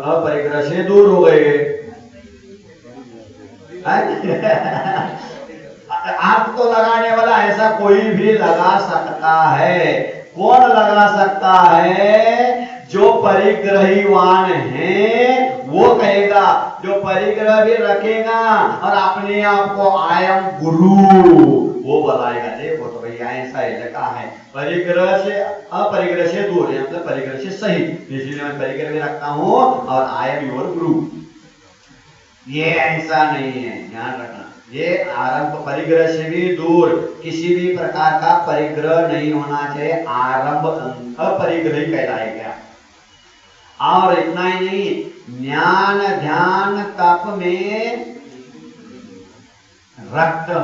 अपरिग्रह से दूर हो गए। आप तो लगाने वाला ऐसा कोई भी लगा सकता है। कौन लगा सकता है? जो परिग्रहीवान है वो कहेगा, जो परिग्रह भी रखेगा और अपने आप को आई एम गुरु वो बताएगा। देखो तो भैया ऐसा ही लिखा है, परिग्रह से अपरिग्रह से दूर है, मतलब परिग्रह से सही, इसलिए मैं परिग्रह भी रखता हूं और आई एम योर गुरु। ये ऐसा नहीं है, ध्यान रखना। ये आरंभ परिग्रह से भी दूर, किसी भी प्रकार का परिग्रह नहीं होना चाहिए, आरंभ अपरिग्रही कहलाएगा। और इतना ही नहीं, ज्ञान ध्यान तप में रत्न,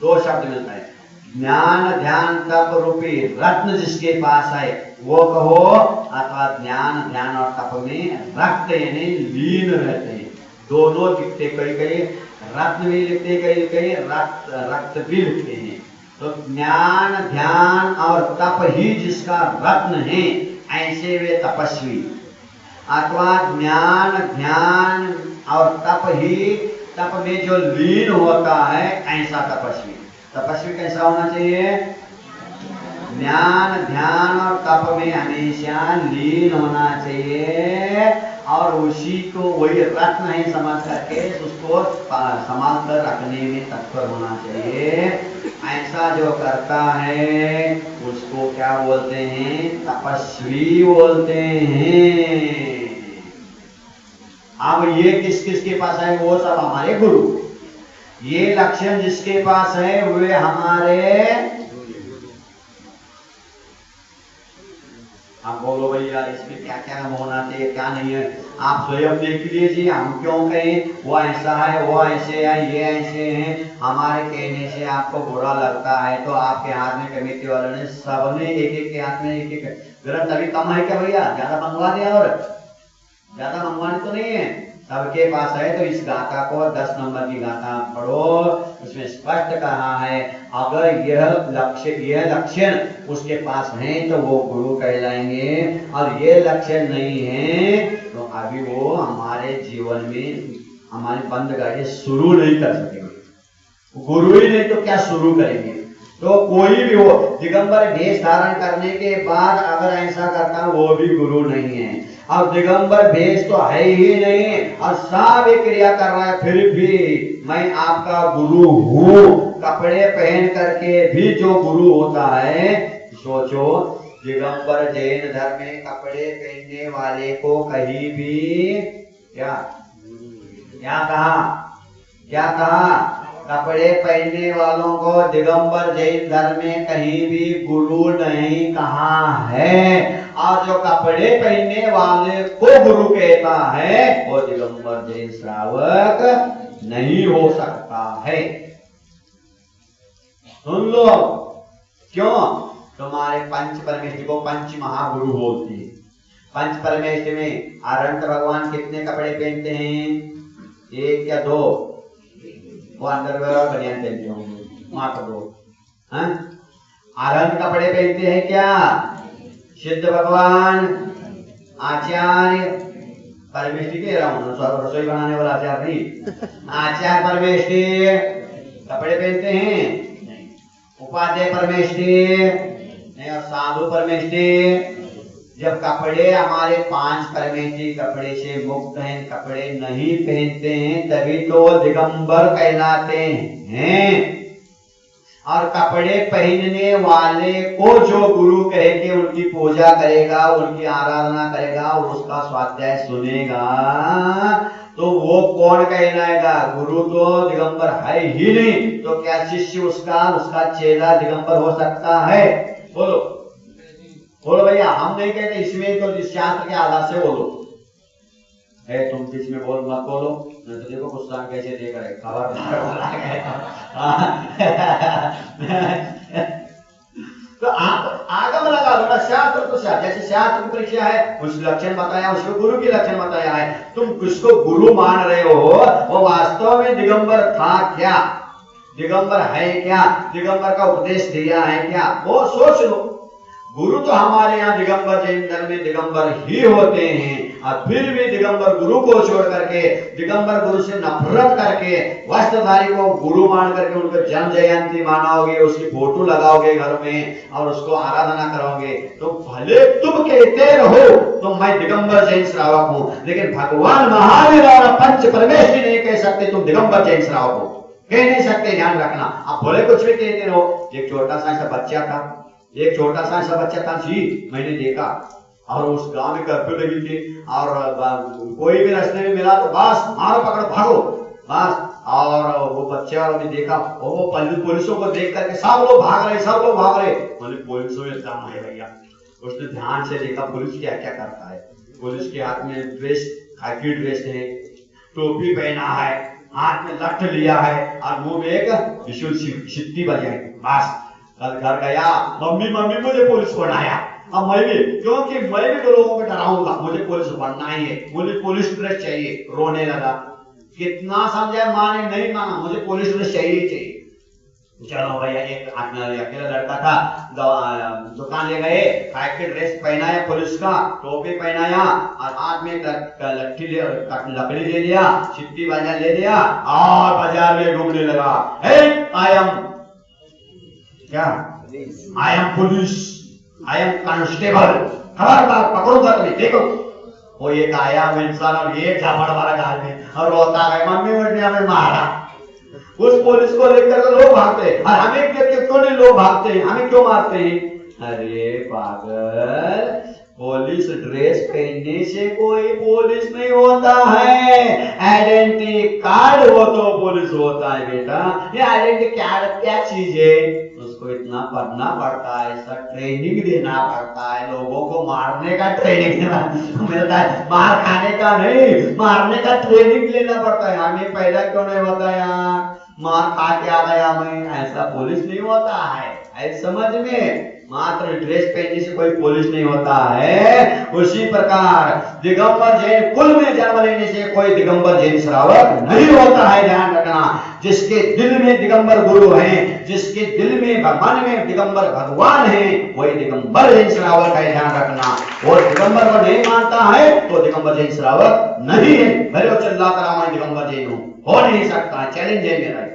2 शब्द मिलता है। ज्ञान ध्यान तप रूपी रत्न जिसके पास है वो कहो, अथवा ज्ञान ध्यान और तप में रक्त यानी लीन रहते हैं। दोनों लिखते, कई रत्न भी लिखते, कई रक्त भी लिखते हैं। तो ज्ञान ध्यान और तप ही जिसका रत्न है, ऐसे वे तपस्वी, अथवा ज्ञान ध्यान और तप ही, तप में जो लीन होता है ऐसा तपस्वी। तपस्वी कैसा होना चाहिए? ज्ञान ध्यान और तप में हमेशा लीन होना चाहिए और उसी को वही रत्न है समझ करके उसको संभाल कर रखने में तत्पर होना चाहिए। ऐसा जो करता है उसको क्या बोलते हैं? तपस्वी बोलते हैं। अब ये किस किस के पास है? वो सब हमारे गुरु। ये लक्षण जिसके पास है वे हमारे, आप बोलो भैया इसमें क्या क्या होना चाहिए क्या नहीं है, आप स्वयं देख लीजिए। हम क्यों कहें वो ऐसा है वो ऐसे है ये ऐसे हैं? हमारे कहने से आपको बुरा लगता है तो आपके हाथ में कमेटी वालों ने सबने एक एक के हाथ में एक एक ग्रंथ। अभी कम है क्या भैया? ज्यादा मंगवा दिया? और ज्यादा मंगवाने तो नहीं है, सबके पास है। तो इस गाथा को 10 नंबर की गाथा पढ़ो, उसमें स्पष्ट कहा है अगर यह लक्षण उसके पास है तो वो गुरु कहलाएंगे, और ये लक्षण नहीं है तो अभी वो हमारे जीवन में हमारी बंद गाड़ी शुरू नहीं कर सकेंगे। गुरु ही नहीं तो क्या शुरू करेंगे? तो कोई भी हो दिगंबर भेष धारण करने के बाद अगर ऐसा करता है वो भी गुरु नहीं है। अब दिगंबर भेष तो है ही नहीं और सब क्रिया कर रहा है, फिर भी मैं आपका गुरु हूँ कपड़े पहन करके भी जो गुरु होता है, सोचो दिगंबर जैन धर्म में कपड़े पहनने वाले को कहीं भी क्या कहा? कपड़े पहनने वालों को दिगंबर जैन धर्म में कहीं भी गुरु नहीं कहा है। और जो कपड़े पहनने वाले को गुरु कहता है वो दिगंबर जैन श्रावक नहीं हो सकता है। सुन लो क्यों? तुम्हारे पंच परमेश्वर को पंच महागुरु बोलते हैं। पंच परमेश्वर में अनंत भगवान कितने कपड़े पहनते हैं? 1 या 2? वो अंडरवेयर और बनियान पहनते होंगे, वहां पर 2। अनंत कपड़े पहनते हैं क्या? सिद्ध भगवान आचार्य परमेश्वर कह रहा हूँ, रसोई बनाने वाला आचार्य नहीं, आचार्य परमेश्वर कपड़े पहनते हैं? उपाध्याय परमेश्वर नहीं, और साधु परमेश्वर। जब कपड़े हमारे 5 परमेश्वरी कपड़े से मुक्त हैं, कपड़े नहीं पहनते हैं, तभी तो दिगंबर कहलाते हैं। और कपड़े पहनने वाले को जो गुरु कहे के उनकी पूजा करेगा, उनकी आराधना करेगा और उसका स्वाध्याय सुनेगा तो वो कौन कहलाएगा? गुरु तो दिगंबर है ही नहीं, तो क्या शिष्य उसका चेला दिगंबर हो सकता है? बोलो भैया, हम नहीं कहते इसमें, तो इस शास्त्र के आधार से बोलो। तुम बीच में मत बोलो, नहीं तो देखो गुस्सा कैसे देख रहे खबरदार बोला गया। तो आप आगम लगा लो ना, शास्त्र तो शास्त्र, जैसे शास्त्र की परीक्षा है उस लक्षण बताया, उसको गुरु की लक्षण बताया है, तुम किसको गुरु मान रहे हो? वो वास्तव में दिगंबर था क्या? दिगंबर है क्या? दिगंबर का उपदेश दिया है क्या? वो सोच लो। गुरु तो हमारे यहाँ दिगंबर जैन धर्म में दिगंबर ही होते हैं, और फिर भी दिगंबर गुरु को छोड़ करके, दिगंबर गुरु से नफरत करके वस्त्रधारी को गुरु मान करके उनको जन्म जयंती मनाओगे, उसकी फोटो लगाओगे घर में और उसको आराधना करोगे, तो भले तुम कहते रहो तो मैं दिगंबर जैन श्रावक हूँ, लेकिन भगवान महावीर और पंच परमेश्वरी नहीं कह सकते तुम दिगंबर जैन श्रावक हो, कह नहीं सकते। ध्यान रखना, आप भले कुछ भी कहते रहो। एक छोटा सा ऐसा बच्चा था जी, मैंने देखा, और उस गांव में कर्फ्यू लगी थी और कोई भी रास्ते में मिला तो बस मारो पकड़ो भागो बस। और वो बच्चा ने देखा, वो पुलिसों को देख करके सब लोग भाग रहे। बोले पुलिसों में दम है भैया। उसने ध्यान से देखा पुलिस क्या क्या करता है। पुलिस के हाथ में ड्रेस, खाकी ड्रेस है, टोपी पहना है, हाथ में लठ लिया है और मुंह में एक विशुल सिट्टी बजाई। बस कल घर गया, मम्मी मुझे पुलिस बनाया। अब मैं भी, क्योंकि मैं भी तो लोगों को डराऊंगा, मुझे पुलिस बनना ही है, मुझे पुलिस ड्रेस चाहिए। रोने लगा, कितना समझाया, माने नहीं माना, मुझे पुलिस ड्रेस चाहिए। चलो भैया, एक अकेला लड़का था, दुकान ले गए, खाकी ड्रेस पहनाया पुलिस का, टोपी पहनाया और हाथ में लकड़ी ले लिया, सिट्टी बाजार ले लिया और बाजार में घूमने लगा। I am police, I am constable, खबरदार पकड़ूंगा तुम्हें, देखो वो एक आया इंसान और एक झापड़ मारा गाल में और रोता है, मम्मी मुझे हमें मारा। उस पुलिस को लेकर तो लोग भागते हैं, और हमें क्यों नहीं लोग भागते हैं, हमें क्यों मारते हैं? अरे पागल, पुलिस ड्रेस पहनने से कोई पुलिस नहीं होता है, आइडेंटिटी कार्ड हो तो पुलिस होता है बेटा। ये आइडेंटिटी कार्ड क्या चीज है? उसको इतना पढ़ना पड़ता है, इसका ट्रेनिंग देना पड़ता है, लोगों को मारने का ट्रेनिंग मिलता है, मार खाने का नहीं, मारने का ट्रेनिंग लेना पड़ता है। हमें पहला क्यों नहीं बताया? मार खा के आ गया मैं, ऐसा पुलिस नहीं होता है। ऐसे समझ में, मात्र ड्रेस पहनने से कोई पुलिस नहीं होता है। उसी प्रकार दिगंबर जैन कुल में जन्म लेने से कोई दिगंबर जैन श्रावक नहीं होता है, ध्यान रखना। जिसके दिल में दिगंबर गुरु हैं, जिसके दिल में मन में दिगंबर भगवान हैं, वही दिगंबर जैन श्रावक है, ध्यान रखना। और दिगंबर को नहीं मानता है तो दिगंबर जैन श्रावक नहीं है। भले वो चिल्ला कर मैं दिगंबर जैन हूं, हो नहीं सकता, चैलेंज है मेरा।